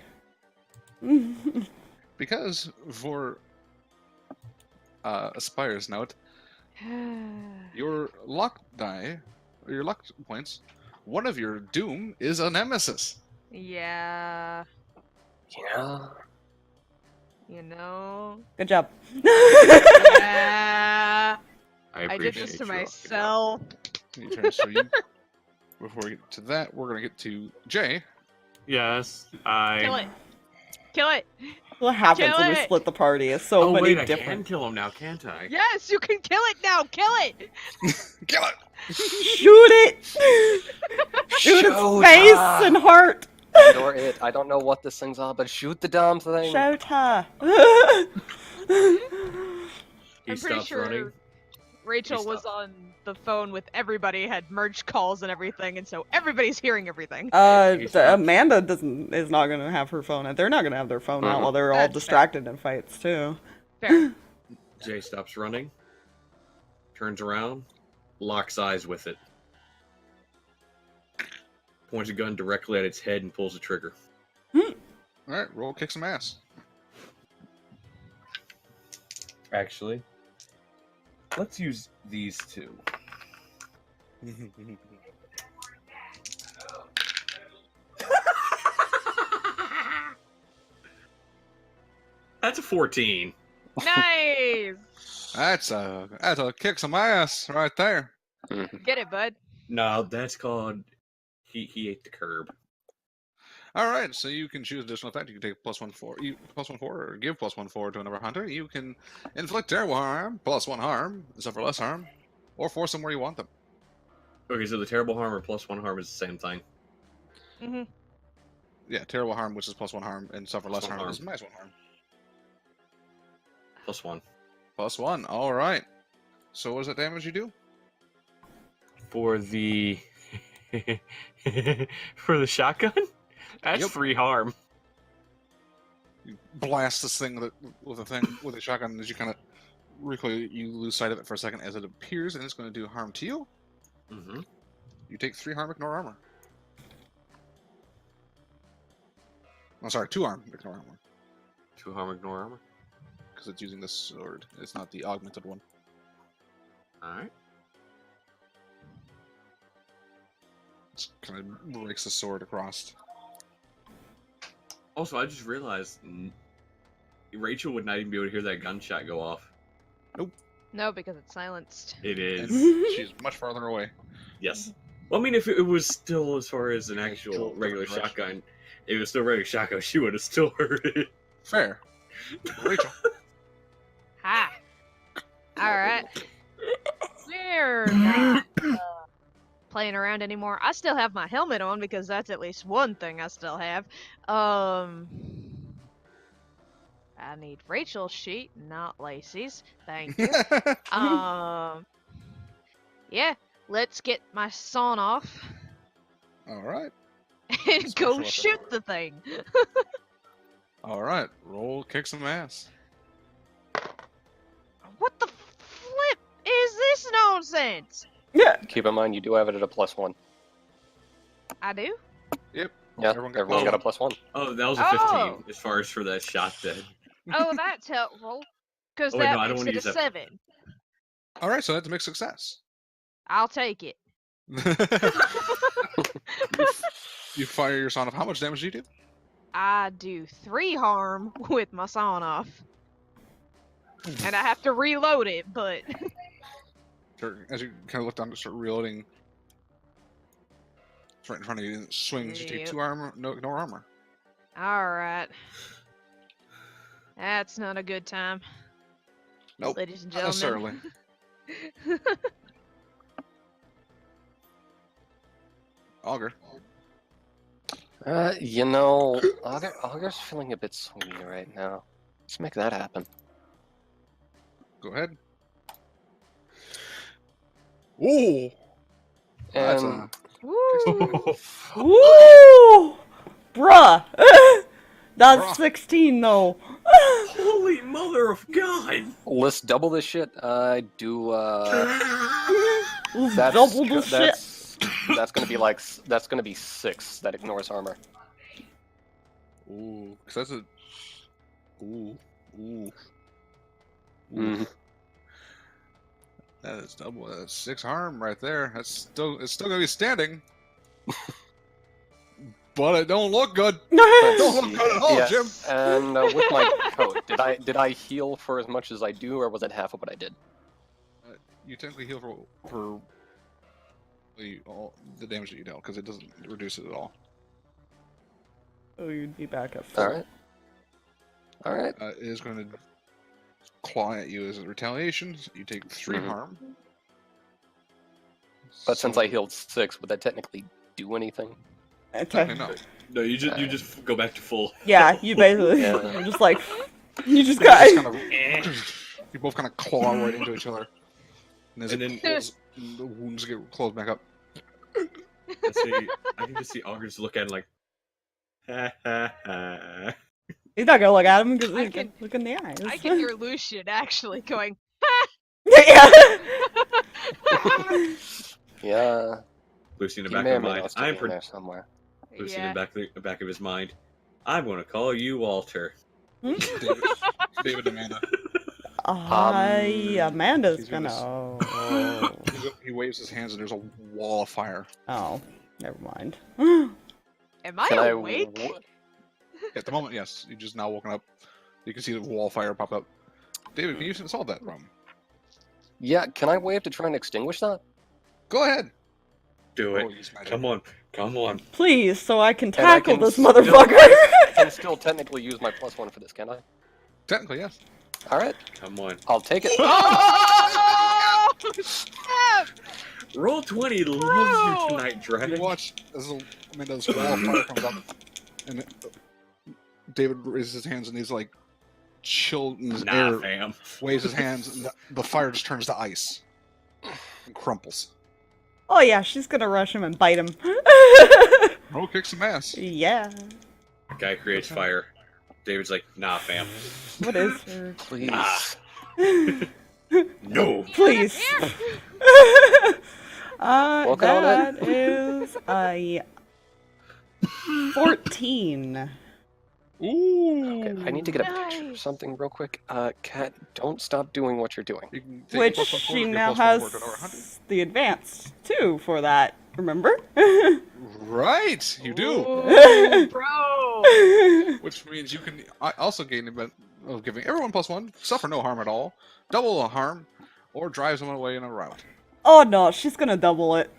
Speaker 5: Because for Aspire's note, your luck die, or your luck points, one of your doom is a nemesis.
Speaker 4: Yeah,
Speaker 2: Yeah.
Speaker 4: you know.
Speaker 1: Good job.
Speaker 4: Yeah. I did this
Speaker 3: appreciate
Speaker 4: to
Speaker 3: you.
Speaker 4: myself.
Speaker 5: Your turn, so you. Before we get to that, we're gonna get to Jay.
Speaker 3: Yes,
Speaker 4: Kill
Speaker 3: I.
Speaker 4: it. Kill it.
Speaker 1: What happens
Speaker 4: Kill
Speaker 1: when we
Speaker 4: it!
Speaker 1: split the party is so
Speaker 3: Oh
Speaker 1: many
Speaker 3: wait, I can
Speaker 1: different.
Speaker 3: kill him now, can't I?
Speaker 4: Yes, you can kill it now. Kill it.
Speaker 5: Kill it!
Speaker 1: Shoot it! Shoot its face and heart!
Speaker 2: Or it. I don't know what this thing's on, but shoot the damn thing.
Speaker 1: Shoot her!
Speaker 3: He
Speaker 4: I'm pretty
Speaker 3: stops
Speaker 4: sure
Speaker 3: running.
Speaker 4: Rachel
Speaker 3: He
Speaker 4: was
Speaker 3: stopped.
Speaker 4: on the phone with everybody, had merged calls and everything, and so everybody's hearing everything.
Speaker 1: Amanda is not gonna have her phone out. They're not gonna have their phone out while they're all
Speaker 4: That's fair.
Speaker 1: distracted in fights too.
Speaker 4: Fair.
Speaker 3: Jay stops running, turns around, locks eyes with it, points a gun directly at its head and pulls the trigger.
Speaker 5: Alright, roll kick some ass.
Speaker 3: Actually, let's use these two. That's a 14.
Speaker 4: Nice.
Speaker 5: That's a kick some ass right there.
Speaker 4: Get it, bud.
Speaker 3: No, that's called he ate the curb.
Speaker 5: Alright, so you can choose additional effect. You can take +1/4, or give +1/4 to another hunter. You can inflict terrible harm, +1 harm, suffer less harm, or force them where you want them.
Speaker 3: Okay, so the terrible harm or +1 harm is the same thing.
Speaker 4: Mm-hmm.
Speaker 5: Yeah, terrible harm, which is +1 harm, and suffer less
Speaker 3: +1
Speaker 5: harm
Speaker 3: harm.
Speaker 5: is -1 harm.
Speaker 3: +1.
Speaker 5: +1, alright. So what does that damage you do?
Speaker 3: For the for the shotgun? That's
Speaker 5: Yep.
Speaker 3: 3 harm.
Speaker 5: You blast this thing with a shotgun as you kind of recoil. You lose sight of it for a second as it appears, and it's going to do harm to you.
Speaker 3: Mm-hmm.
Speaker 5: You take 3 harm, ignore armor. Oh, sorry, 2 harm, ignore armor.
Speaker 3: 2 harm, ignore armor.
Speaker 5: Because it's using this sword. It's not the augmented one.
Speaker 3: Alright.
Speaker 5: It kind of breaks the sword across.
Speaker 3: Also, I just realized Rachel would not even be able to hear that gunshot go off.
Speaker 4: No, because it's silenced.
Speaker 3: It
Speaker 5: And
Speaker 3: is.
Speaker 5: she's much farther away.
Speaker 3: Yes. Well, I mean, if it was still as far as an actual
Speaker 5: Actual
Speaker 3: regular
Speaker 5: direction.
Speaker 3: shotgun, if it was still regular shotgun, she would have still heard it.
Speaker 5: Fair. Rachel.
Speaker 4: Ha! Alright. We're not playing around anymore. I still have my helmet on because that's at least one thing I still have. I need Rachel's sheet, not Lacy's. Thank you. Yeah, let's get my sawn off
Speaker 5: Alright.
Speaker 4: and go
Speaker 5: Special
Speaker 4: shoot
Speaker 5: weapon.
Speaker 4: the thing.
Speaker 5: Alright. Roll kick some ass.
Speaker 4: What the flip is this nonsense?
Speaker 1: Yeah.
Speaker 2: Keep in mind, you do have it at a +1.
Speaker 4: I do?
Speaker 2: Yeah,
Speaker 5: Everyone
Speaker 2: everyone's
Speaker 5: got
Speaker 2: got a +1.
Speaker 3: Oh, that was a 15
Speaker 4: Oh.
Speaker 3: as far as for that shot dead.
Speaker 4: Oh, that's helpful. Because
Speaker 3: Oh, wait,
Speaker 4: that
Speaker 3: no, I don't
Speaker 4: makes
Speaker 3: wanna
Speaker 4: it a
Speaker 3: use that.
Speaker 4: 7.
Speaker 5: Alright, so that's a mixed success.
Speaker 4: I'll take it.
Speaker 5: You fire your sawn off. How much damage do you do?
Speaker 4: I do 3 harm with my sawn off. And I have to reload it, but
Speaker 5: As you kind of look down to start reloading, it's right in front of you. And it swings. You take
Speaker 4: Yep.
Speaker 5: 2 armor. No armor.
Speaker 4: alright. That's not a good time.
Speaker 5: Nope.
Speaker 4: Ladies and
Speaker 5: Not
Speaker 4: gentlemen.
Speaker 5: necessarily. Augur.
Speaker 2: You know, Augur's feeling a bit swingy right now. Let's make that happen.
Speaker 5: Go ahead. Ooh. That's
Speaker 2: And
Speaker 4: Woo!
Speaker 1: Woo! Bruh! That's
Speaker 5: Bruh.
Speaker 1: 16 though.
Speaker 3: Holy mother of God!
Speaker 2: let's double this shit. I do, that's,
Speaker 1: Double the shit.
Speaker 2: That's gonna be 6. That ignores armor.
Speaker 5: Ooh, because that's a. Ooh.
Speaker 2: Mhm.
Speaker 5: That is double. That's 6 harm right there. It's still gonna be standing. But it don't look good.
Speaker 2: Let's
Speaker 5: Don't look
Speaker 2: see.
Speaker 5: good at all,
Speaker 2: Yes,
Speaker 5: Jim.
Speaker 2: and with my coat, did I heal for as much as I do, or was it half of what I did?
Speaker 5: You technically heal for all the damage that you dealt, because it doesn't reduce it at all.
Speaker 1: Oh, you'd be back at full.
Speaker 2: All right. All right.
Speaker 5: It is going to claw at you as a retaliation. You take 3
Speaker 2: Mhm.
Speaker 5: harm.
Speaker 2: But since
Speaker 5: So-
Speaker 2: I healed 6, would that technically do anything?
Speaker 5: Technically not.
Speaker 3: No, you just go back to full.
Speaker 1: Yeah, you basically.
Speaker 2: Yeah.
Speaker 1: You're just like. You just
Speaker 5: You
Speaker 1: got.
Speaker 5: just kind of, you both kind of claw right into each other, and as
Speaker 3: And
Speaker 5: it
Speaker 3: then-
Speaker 5: closes, the wounds get closed back up.
Speaker 3: I can just see August look at it like, ha ha ha.
Speaker 1: He's not gonna look at him because
Speaker 4: I can-
Speaker 1: look in the eyes.
Speaker 4: I can hear Lucien actually going,
Speaker 1: Yeah.
Speaker 2: Yeah.
Speaker 3: Lucy in the
Speaker 2: He
Speaker 3: back
Speaker 2: may or
Speaker 3: of
Speaker 2: may
Speaker 3: mind.
Speaker 2: not still
Speaker 3: I'm
Speaker 2: be in
Speaker 3: for
Speaker 2: there somewhere.
Speaker 3: Lucy in
Speaker 4: yeah.
Speaker 3: the back of his mind. I'm gonna call you Walter.
Speaker 5: David Amanda.
Speaker 1: Amanda's
Speaker 5: He's gonna
Speaker 1: gonna.
Speaker 5: s-
Speaker 1: Oh.
Speaker 5: He waves his hands, and there's a wall of fire.
Speaker 1: Oh, never mind.
Speaker 4: Am I
Speaker 2: Can I
Speaker 4: awake?
Speaker 5: At the moment, yes. You just now woken up. You can see the wall of fire pop up. David, can you solve that problem?
Speaker 2: Yeah, can I wave to try and extinguish that?
Speaker 5: Go ahead.
Speaker 3: Do it.
Speaker 5: Oh, use magic.
Speaker 3: Come on.
Speaker 1: Please, so I can
Speaker 2: And I
Speaker 1: tackle
Speaker 2: can
Speaker 1: this
Speaker 2: still-
Speaker 1: motherfucker.
Speaker 2: I can still technically use my +1 for this, can I?
Speaker 5: Technically, yes.
Speaker 2: Alright,
Speaker 3: Come on.
Speaker 2: I'll take it.
Speaker 4: Oh! Snap!
Speaker 3: Roll 20 loves
Speaker 4: Bro!
Speaker 3: you tonight,
Speaker 5: You
Speaker 3: Dragon.
Speaker 5: watch as Amanda's wall of fire comes up, and David raises his hands, and he's like chilled in his
Speaker 3: Nah,
Speaker 5: air,
Speaker 3: fam.
Speaker 5: waves his hands, and the fire just turns to ice and crumples.
Speaker 1: Oh yeah, she's gonna rush him and bite him.
Speaker 5: Bro kicks some ass.
Speaker 1: Yeah.
Speaker 3: Guy creates fire. David's like, nah, fam.
Speaker 1: What is her?
Speaker 2: Please.
Speaker 3: Ah. No.
Speaker 1: Please.
Speaker 2: Working on
Speaker 1: That
Speaker 2: it.
Speaker 1: is a 14.
Speaker 5: Ooh.
Speaker 2: Okay, I need to get a picture of
Speaker 4: Nice.
Speaker 2: something real quick. Kat, don't stop doing what you're doing.
Speaker 5: You can take
Speaker 1: Which
Speaker 5: your +1
Speaker 1: she
Speaker 5: your
Speaker 1: now
Speaker 5: +1
Speaker 1: has
Speaker 5: word on over 100.
Speaker 1: the advanced too for that. Remember?
Speaker 5: Right, you do.
Speaker 4: Ooh, bro!
Speaker 5: Which means you can also gain the benefit of giving everyone +1, suffer no harm at all, double the harm, or drive someone away in a rout.
Speaker 1: Oh no, she's gonna double it,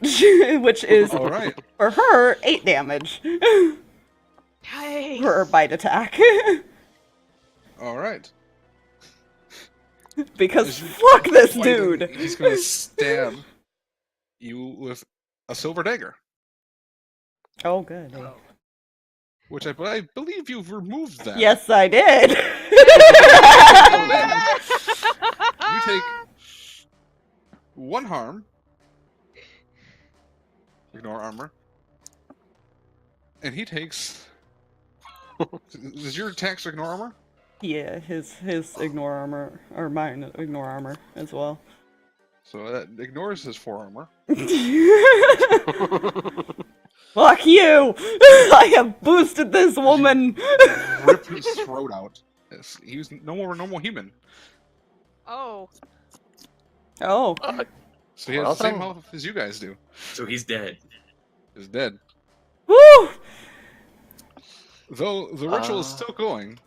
Speaker 1: which is
Speaker 5: All right.
Speaker 1: for her 8 damage
Speaker 4: Nice.
Speaker 1: for her bite attack.
Speaker 5: All right.
Speaker 1: Because
Speaker 5: As you
Speaker 1: fuck this
Speaker 5: fight
Speaker 1: dude.
Speaker 5: him, he's gonna stab you with a silver dagger,
Speaker 1: Oh good.
Speaker 5: which I believe you've removed that.
Speaker 1: Yes, I did.
Speaker 5: You take 1 harm. Ignore armor. And he takes. Does your attacks ignore armor?
Speaker 1: Yeah, his ignore armor, or mine ignore armor as well.
Speaker 5: So that ignores his 4 armor.
Speaker 1: Fuck you! I have boosted this woman!
Speaker 5: Rip his throat out. Yes, he was no more a normal human.
Speaker 4: Oh.
Speaker 1: Oh.
Speaker 5: So he has
Speaker 2: Well
Speaker 5: the same
Speaker 2: done.
Speaker 5: health as you guys do.
Speaker 3: So he's dead.
Speaker 5: He's dead.
Speaker 1: Woo!
Speaker 5: Though the ritual is still going.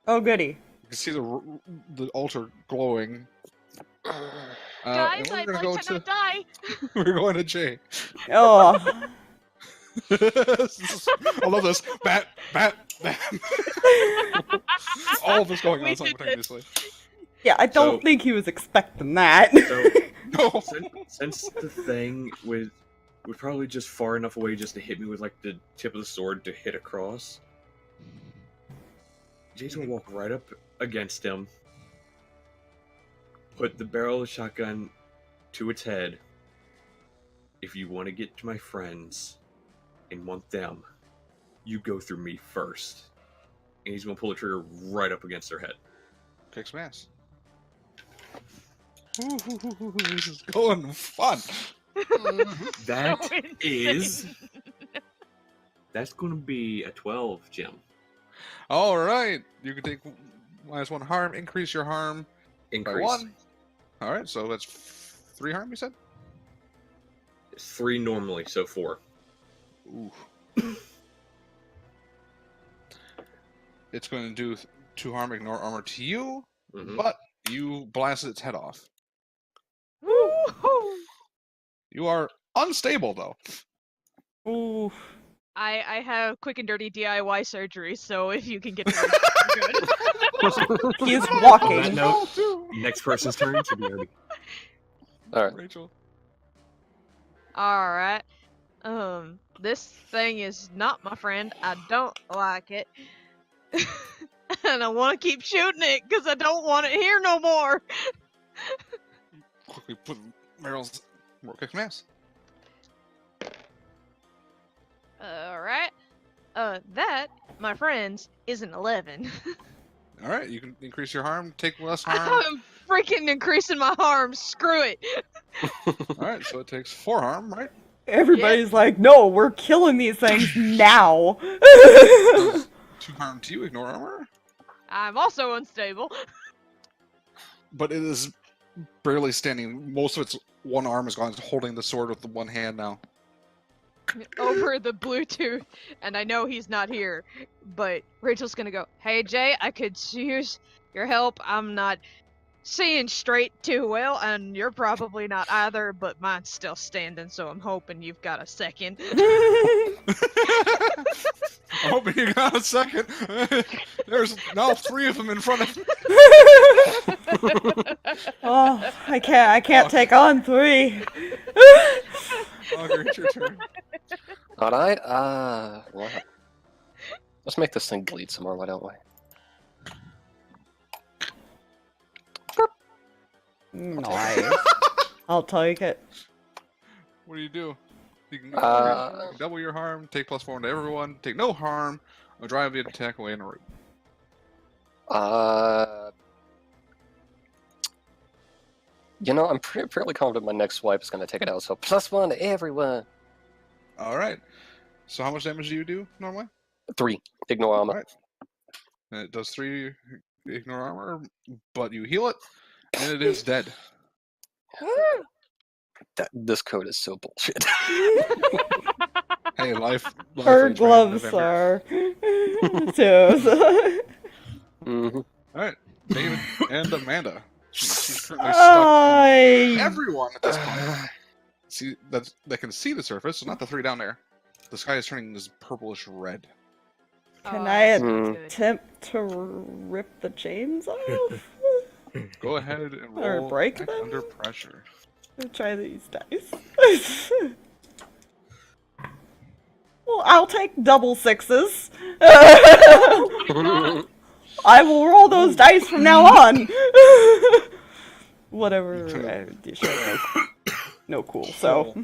Speaker 1: Oh goody.
Speaker 5: You can see the altar glowing.
Speaker 4: Guys,
Speaker 5: and we're
Speaker 4: I'd
Speaker 5: gonna
Speaker 4: like
Speaker 5: go
Speaker 4: to not die.
Speaker 5: We're going to Jay.
Speaker 1: Oh.
Speaker 5: I love this. Bat. All of this going
Speaker 4: We
Speaker 5: on
Speaker 4: did this.
Speaker 5: simultaneously.
Speaker 1: Yeah, I don't
Speaker 3: So-
Speaker 1: think he was expecting that.
Speaker 3: So
Speaker 5: No.
Speaker 3: since the thing was probably just far enough away just to hit me with like the tip of the sword to hit across, Jay's gonna walk right up against him, put the barrel of the shotgun to its head. If you want to get to my friends and want them, you go through me first. And he's gonna pull the trigger right up against their head.
Speaker 5: Kick some ass. Ooh, this is going fun.
Speaker 3: That
Speaker 4: So
Speaker 3: is.
Speaker 4: insane.
Speaker 3: That's going to be a 12, Jim.
Speaker 5: All right, you can take -1 harm, increase your harm by
Speaker 3: Increase.
Speaker 5: 1. All right, so that's 3 harm. You said.
Speaker 3: 3 normally, so 4.
Speaker 5: Ooh. It's going to do 2 harm, ignore armor to you,
Speaker 3: Mhm.
Speaker 5: but you blasted its head off.
Speaker 4: Woo-hoo!
Speaker 5: You are unstable though.
Speaker 1: Ooh.
Speaker 4: I have quick and dirty DIY surgery, so if you can get to work, good.
Speaker 1: He's
Speaker 3: On that
Speaker 1: walking.
Speaker 3: note, next person's turn should be already.
Speaker 2: All right.
Speaker 5: Rachel.
Speaker 4: Alright. This thing is not my friend. I don't like it. And I want to keep shooting it because I don't want it here no more.
Speaker 5: Quickly put Meryl's more kick mass.
Speaker 4: Alright. That, my friends, is an 11.
Speaker 5: All right, you can increase your harm, take less harm.
Speaker 4: I'm freaking increasing my harm. Screw it.
Speaker 5: All right, so it takes 4 harm, right?
Speaker 1: Everybody's like, no, we're killing these things now.
Speaker 5: Does 2 harm to you, ignore armor.
Speaker 4: I'm also unstable.
Speaker 5: But it is barely standing. Most of its one arm is gone. It's holding the sword with the one hand now.
Speaker 4: Over the Bluetooth, and I know he's not here, but Rachel's gonna go, "Hey Jay, I could use your help. I'm not seeing straight too well, and you're probably not either, but mine's still standing, so I'm hoping you've got a second."
Speaker 5: I'm hoping you got a second. There's now 3 of them in front of me.
Speaker 1: Oh, I can't take on 3.
Speaker 5: Augur, it's your turn.
Speaker 2: All right. Well, let's make this thing bleed some more. Why don't we?
Speaker 1: Nice. I'll take it.
Speaker 5: What do you do? You can double your harm, take +4 to everyone, take no harm, or drive the attack away in a route.
Speaker 2: You know, I'm fairly confident my next swipe is going to take it out. So +1 to everyone.
Speaker 5: All right. So how much damage do you do normally?
Speaker 2: 3. Ignore armor.
Speaker 5: Alright. And it does 3 ignore armor, but you heal it, and it is dead.
Speaker 2: This code is so bullshit.
Speaker 5: Hey, life.
Speaker 1: Her
Speaker 5: rage
Speaker 1: gloves
Speaker 5: November.
Speaker 1: are too.
Speaker 2: Mm-hmm.
Speaker 5: Alright, David and Amanda. She's currently stuck. in everyone at this point. See that can see the surface, so not the 3 down there. The sky is turning this purplish red.
Speaker 1: Can
Speaker 4: Oh,
Speaker 1: I
Speaker 4: that's
Speaker 2: Mm.
Speaker 4: good.
Speaker 1: attempt to rip the chains off?
Speaker 5: Go ahead and
Speaker 1: Or
Speaker 5: roll
Speaker 1: break
Speaker 5: attack
Speaker 1: them?
Speaker 5: under pressure.
Speaker 1: Try these dice. Well, I'll take double 6s. I will roll those dice from now on. Whatever. No cool. So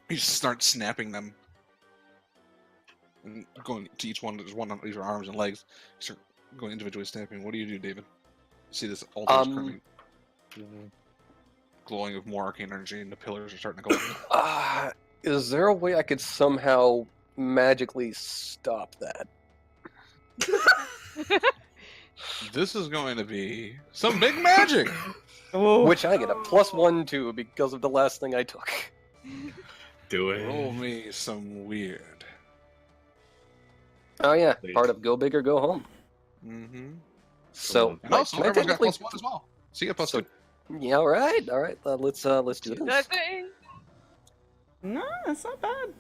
Speaker 5: You just start snapping them. And going to each one, there's one on each arms and legs. You start going individually snapping. What do you do, David? See this altar is currently glowing with more arcane energy, and the pillars are starting to go up.
Speaker 2: Is there a way I could somehow magically stop that?
Speaker 5: This is going to be some big magic!
Speaker 1: Ooh.
Speaker 2: Which I get a +1 to because of the last thing I took.
Speaker 3: Do it.
Speaker 5: Roll me some weird.
Speaker 2: Oh yeah,
Speaker 3: Please.
Speaker 2: part of go big or go home.
Speaker 5: Mm-hmm.
Speaker 2: So,
Speaker 5: And also,
Speaker 2: can I
Speaker 5: everyone's got
Speaker 2: technically-
Speaker 5: +1 as well. So you get
Speaker 2: So-
Speaker 5: +2.
Speaker 2: Yeah, all right. Let's do
Speaker 4: That
Speaker 2: this.
Speaker 4: thing.
Speaker 1: No, that's not bad.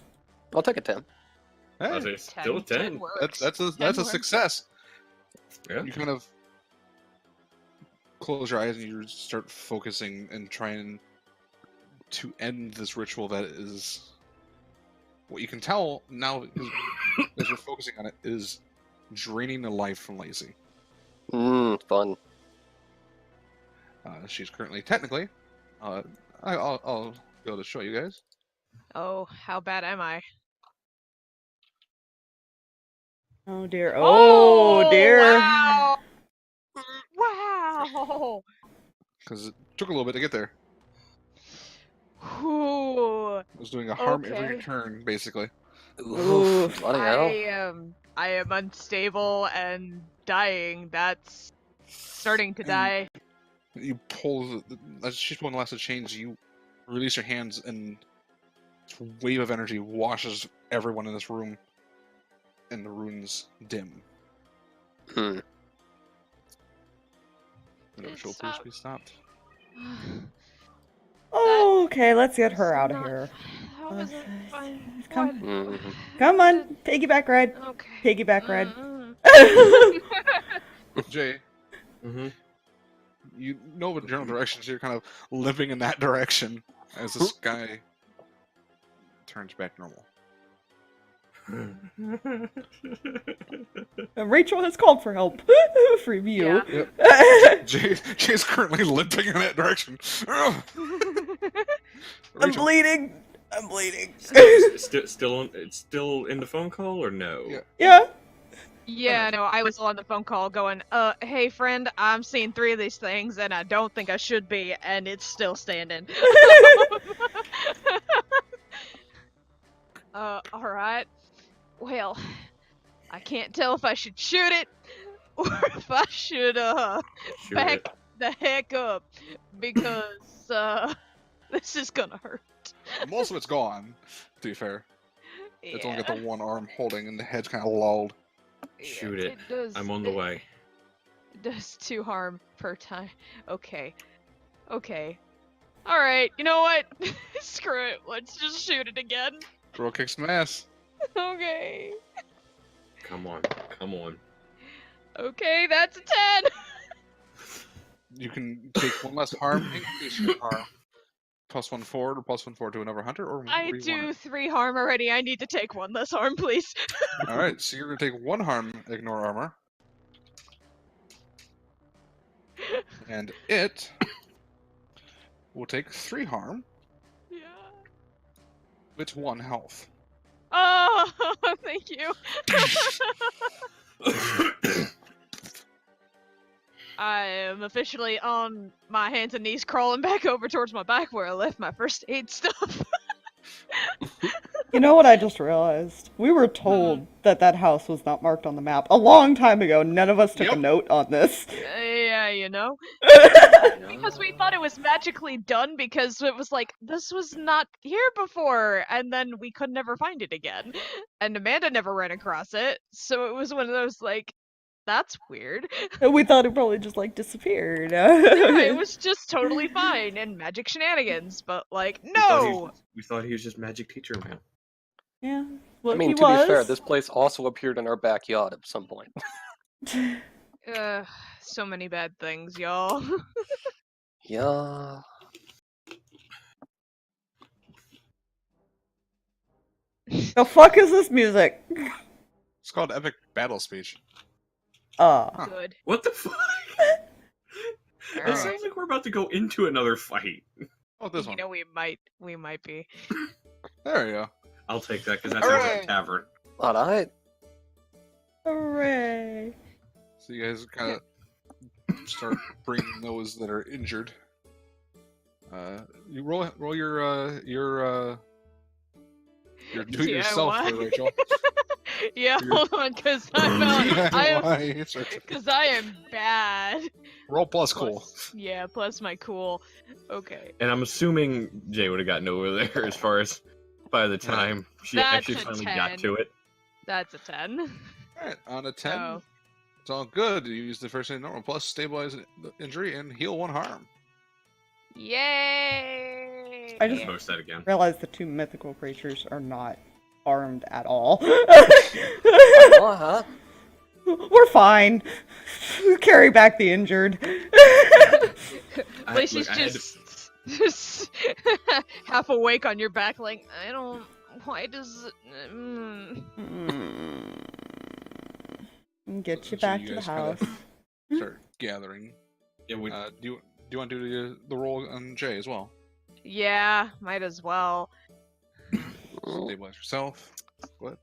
Speaker 2: I'll take a 10.
Speaker 3: I
Speaker 5: Hey,
Speaker 3: say still 10.
Speaker 4: works.
Speaker 5: that's a
Speaker 4: 10 works.
Speaker 5: success.
Speaker 3: Yeah.
Speaker 5: You kind of close your eyes and you start focusing and trying to end this ritual that is what you can tell now is, as you're focusing on it is draining the life from Lacy.
Speaker 2: Fun.
Speaker 5: She's currently technically I'll be able to show you guys.
Speaker 4: Oh, how bad am I?
Speaker 1: Oh dear. Oh dear.
Speaker 4: Wow! Wow!
Speaker 5: Because it took a little bit to get there.
Speaker 4: Ooh,
Speaker 5: Was doing a harm
Speaker 4: Okay.
Speaker 5: every turn, basically.
Speaker 2: Oof, bloody hell.
Speaker 4: I am unstable and dying. That's starting to
Speaker 5: And-
Speaker 4: die.
Speaker 5: You pull, as she's pulling the last of the chains, you release your hands, and this wave of energy washes everyone in this room, and the runes dim.
Speaker 2: Hmm.
Speaker 5: The ritual
Speaker 4: It's
Speaker 5: appears to be stopped.
Speaker 1: Okay, let's get her out of
Speaker 4: Not-
Speaker 1: here.
Speaker 4: That wasn't fun.
Speaker 1: Come.
Speaker 4: What?
Speaker 2: Mhm.
Speaker 1: Come on, piggyback ride.
Speaker 4: Okay.
Speaker 1: Piggyback ride.
Speaker 5: Jay,
Speaker 3: Mm-hmm.
Speaker 5: you know the general direction, so you're kind of limping in that direction as the sky turns back normal.
Speaker 1: Rachel has called for help from you.
Speaker 5: Jay's currently limping in that direction. Ugh.
Speaker 1: I'm
Speaker 5: Rachel,
Speaker 1: bleeding. I'm bleeding.
Speaker 3: It's still in the phone call or no?
Speaker 5: Yeah.
Speaker 1: Yeah.
Speaker 4: Yeah, no, I was on the phone call going, hey friend, I'm seeing 3 of these things and I don't think I should be, and it's still standing. Alright. Well, I can't tell if I should shoot it or if I should,
Speaker 3: Shoot
Speaker 4: back
Speaker 3: it.
Speaker 4: the heck up, because, this is gonna hurt.
Speaker 5: most of it's gone, to be fair. It's only got the one arm holding, and the head's kind of lulled.
Speaker 3: Shoot it.
Speaker 4: does,
Speaker 3: I'm on the way.
Speaker 4: It does 2 harm per time. Okay. Okay. Alright, you know what? Screw it. Let's just shoot it again.
Speaker 5: Girl kicks some ass.
Speaker 4: Okay.
Speaker 3: Come on. Come on.
Speaker 4: Okay, that's a 10!
Speaker 5: You can take one less harm, increase your harm. +1 forward or +1 forward to another hunter, or
Speaker 4: I
Speaker 5: whatever you
Speaker 4: do
Speaker 5: want.
Speaker 4: 3 harm already. I need to take 1 less harm, please.
Speaker 5: Alright, so you're going to take 1 harm, ignore armor. And it will take 3 harm.
Speaker 4: Yeah.
Speaker 5: It's 1 health.
Speaker 4: Oh, thank you. I am officially on my hands and knees crawling back over towards my back where I left my first aid stuff.
Speaker 1: You know what I just realized? We were told that that house was not marked on the map a long time ago. None of us took a
Speaker 5: Yep.
Speaker 1: note on this.
Speaker 4: Yeah, you know. Because we thought it was magically done because it was like, this was not here before, and then we could never find it again. And Amanda never ran across it, so it was one of those like, that's weird.
Speaker 1: We thought it probably just like disappeared.
Speaker 4: Yeah, it was just totally fine and magic shenanigans, but like, no!
Speaker 3: We thought he was just magic teacher man.
Speaker 1: Yeah. Well,
Speaker 2: I mean,
Speaker 1: he
Speaker 2: to
Speaker 1: was.
Speaker 2: be fair, this place also appeared in our backyard at some point.
Speaker 4: So many bad things, y'all.
Speaker 2: Yeah.
Speaker 1: The fuck is this music?
Speaker 5: It's called Epic Battle Speech.
Speaker 1: Huh.
Speaker 4: Good.
Speaker 3: What the fuck? It sounds like we're about to go into another fight.
Speaker 5: Oh, this
Speaker 4: You
Speaker 5: one.
Speaker 4: know, we might be.
Speaker 5: There you go.
Speaker 3: I'll take that because that sounds like
Speaker 5: Hooray!
Speaker 3: a tavern.
Speaker 2: Alright.
Speaker 1: Hooray.
Speaker 5: So you guys kind of start bringing those that are injured. You roll your do it yourself
Speaker 4: DIY.
Speaker 5: there, Rachel.
Speaker 4: Yeah,
Speaker 5: You're-
Speaker 4: hold on, because I
Speaker 5: DIY.
Speaker 4: am bad.
Speaker 5: Roll plus cool.
Speaker 4: Yeah, plus my cool. Okay.
Speaker 3: And I'm assuming Jay would have gotten over there as far as by the time she
Speaker 4: That's
Speaker 3: actually
Speaker 4: a
Speaker 3: finally
Speaker 4: 10.
Speaker 3: got to it.
Speaker 4: That's a 10.
Speaker 5: Alright, on a 10,
Speaker 4: Oh.
Speaker 5: it's all good. You use the first aid normal, plus stabilize the injury and heal 1 harm.
Speaker 4: Yay!
Speaker 1: I just-
Speaker 3: Post that again.
Speaker 1: Realize the 2 mythical creatures are not armed at all.
Speaker 2: Uh-huh.
Speaker 1: We're fine. Carry back the injured.
Speaker 4: Lacey's
Speaker 3: I had to-
Speaker 4: just half awake on your back, like, I don't. Why does.
Speaker 1: Get you
Speaker 5: So
Speaker 1: back
Speaker 5: you
Speaker 1: to the
Speaker 5: guys kinda
Speaker 1: house.
Speaker 5: Start gathering.
Speaker 3: Yeah, we,
Speaker 5: Do you want to do the roll on Jay as well?
Speaker 4: Yeah, might as well.
Speaker 5: Stabilize yourself. What?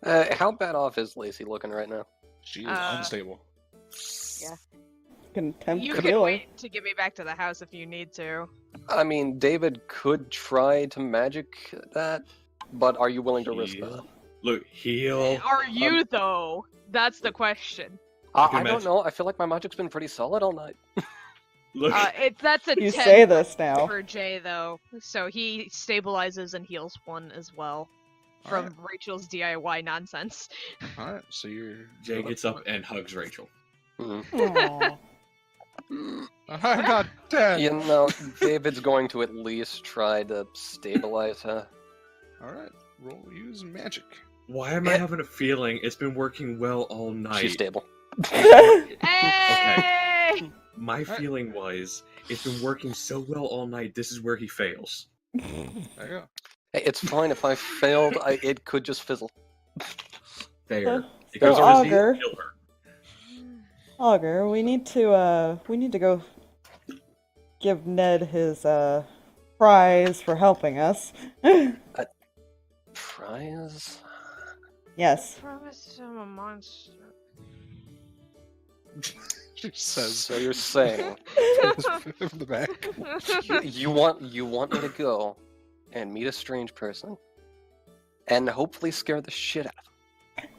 Speaker 2: How bad off is Lacy looking right now?
Speaker 5: She is unstable.
Speaker 4: Yeah.
Speaker 1: Can attempt
Speaker 4: You
Speaker 1: to
Speaker 4: can
Speaker 1: heal her.
Speaker 4: wait to get me back to the house if you need to.
Speaker 2: I mean, David could try to magic that, but are you willing to risk that?
Speaker 3: Heal. Look, heal.
Speaker 6: Are you though? That's the question.
Speaker 3: I can
Speaker 2: I don't
Speaker 3: imagine-
Speaker 2: know. I feel like my magic's been pretty solid all night.
Speaker 3: Look,
Speaker 6: That's a
Speaker 1: You
Speaker 6: 10
Speaker 1: say this now.
Speaker 6: for Jay though, so he stabilizes and heals 1 as well from
Speaker 5: Alright.
Speaker 6: Rachel's DIY nonsense.
Speaker 5: Alright, so you're.
Speaker 3: Jay gets up and hugs Rachel.
Speaker 2: Mm.
Speaker 1: Aw.
Speaker 5: I'm not dead!
Speaker 2: You know, David's going to at least try to stabilize her.
Speaker 5: Alright, roll use magic.
Speaker 3: Why am I having a feeling it's been working well all night?
Speaker 2: She's stable.
Speaker 6: Hey!
Speaker 3: My feeling was it's been working so well all night. This is where he fails.
Speaker 5: There you go.
Speaker 2: Hey, it's fine if I failed. It could just fizzle.
Speaker 3: Fair.
Speaker 1: So-
Speaker 3: It goes
Speaker 1: so
Speaker 3: over his
Speaker 1: Augur-
Speaker 3: head, kill her.
Speaker 1: Augur, we need to go give Ned his prize for helping us.
Speaker 2: Prize?
Speaker 1: Yes.
Speaker 6: Promise him a monster.
Speaker 5: She says
Speaker 2: So you're saying
Speaker 5: from the back.
Speaker 2: you want me to go and meet a strange person and hopefully scare the shit out of him?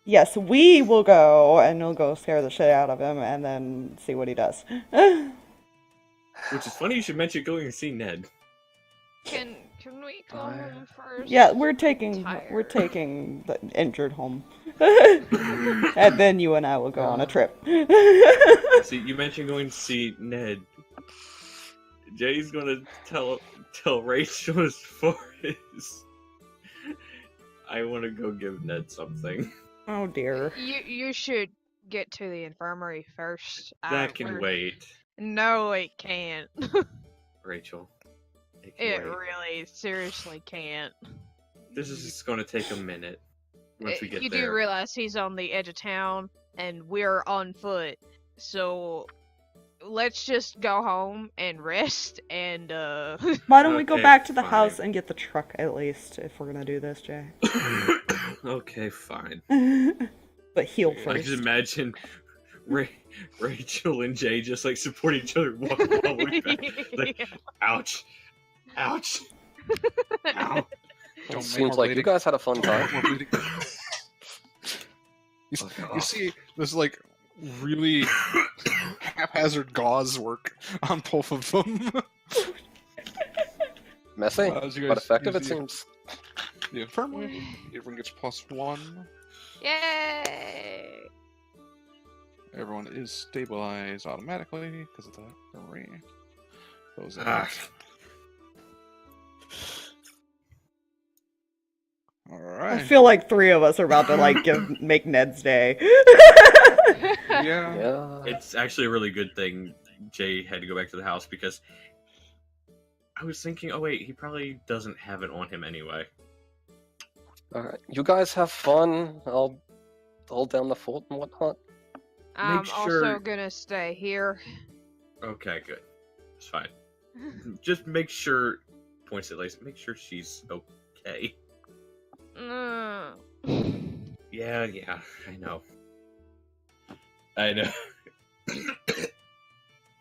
Speaker 1: Yes, we will go and we'll go scare the shit out of him and then see what he does.
Speaker 3: Which is funny you should mention going to see Ned.
Speaker 6: Can we go home first?
Speaker 1: Yeah, we're taking
Speaker 6: tired.
Speaker 1: the injured home. And then you and I will go on a trip.
Speaker 3: See, you mentioned going to see Ned. Jay's gonna tell Rachel as far as I want to go give Ned something.
Speaker 1: Oh dear.
Speaker 6: You should get to the infirmary first.
Speaker 3: That can
Speaker 6: We're-
Speaker 3: wait,
Speaker 6: No, it can't.
Speaker 3: Rachel. It can
Speaker 6: It
Speaker 3: wait.
Speaker 6: really, seriously can't.
Speaker 3: This is just gonna take a minute once we get
Speaker 6: You
Speaker 3: there.
Speaker 6: do realize he's on the edge of town, and we're on foot, so let's just go home and rest, and
Speaker 1: Why don't we go
Speaker 3: Okay,
Speaker 1: back to the
Speaker 3: fine.
Speaker 1: house and get the truck at least if we're gonna do this, Jay?
Speaker 3: Okay, fine.
Speaker 1: But heal
Speaker 3: I
Speaker 1: first.
Speaker 3: just imagine Rachel and Jay just like support each other walking all the way back. Like, ouch. Ouch. Ow.
Speaker 5: Don't make
Speaker 2: Seems
Speaker 5: more
Speaker 2: like you
Speaker 5: bleeding.
Speaker 2: guys had a fun time.
Speaker 5: More bleeding. You see this like really haphazard gauze work on both of them.
Speaker 2: Messy,
Speaker 5: As you
Speaker 2: but
Speaker 5: guys
Speaker 2: effective
Speaker 5: use
Speaker 2: it seems.
Speaker 5: The infirmary, everyone gets +1.
Speaker 6: Yay!
Speaker 5: Everyone is stabilized automatically because of the infirmary. Those
Speaker 3: Ah.
Speaker 1: I
Speaker 5: Alright.
Speaker 1: feel like 3 of us are about to like make Ned's day.
Speaker 5: Yeah.
Speaker 2: Yeah.
Speaker 3: It's actually a really good thing Jay had to go back to the house because I was thinking, oh wait, he probably doesn't have it on him anyway.
Speaker 2: Alright. You guys have fun. I'll hold down the fort and whatnot.
Speaker 6: I'm
Speaker 3: Make
Speaker 6: also
Speaker 3: sure-
Speaker 6: gonna stay here.
Speaker 3: Okay, good. It's fine. Just make sure, points at Lacy, make sure she's okay.
Speaker 6: Mm.
Speaker 3: Yeah, I know. I know.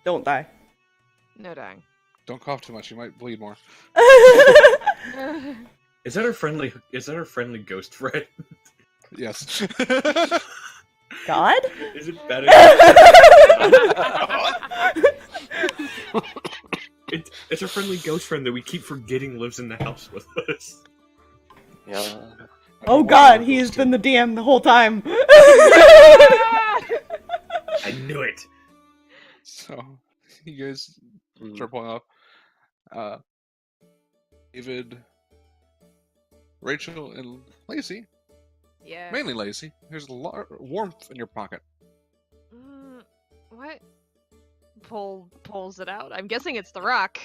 Speaker 1: Don't die.
Speaker 6: No dang.
Speaker 5: Don't cough too much, you might bleed more.
Speaker 3: Is that her friendly ghost friend?
Speaker 5: Yes.
Speaker 1: God?
Speaker 3: Is it better? It's a friendly ghost friend that we keep forgetting lives in the house with us.
Speaker 2: Yeah.
Speaker 1: Oh God, he has been the DM the whole time.
Speaker 3: I knew it.
Speaker 5: So, you guys
Speaker 2: Mm.
Speaker 5: start pulling up. David, Rachel, and Lacy.
Speaker 6: Yeah.
Speaker 5: Mainly Lacy. There's a lot of warmth in your pocket.
Speaker 6: What? Pulls it out. I'm guessing it's the rock.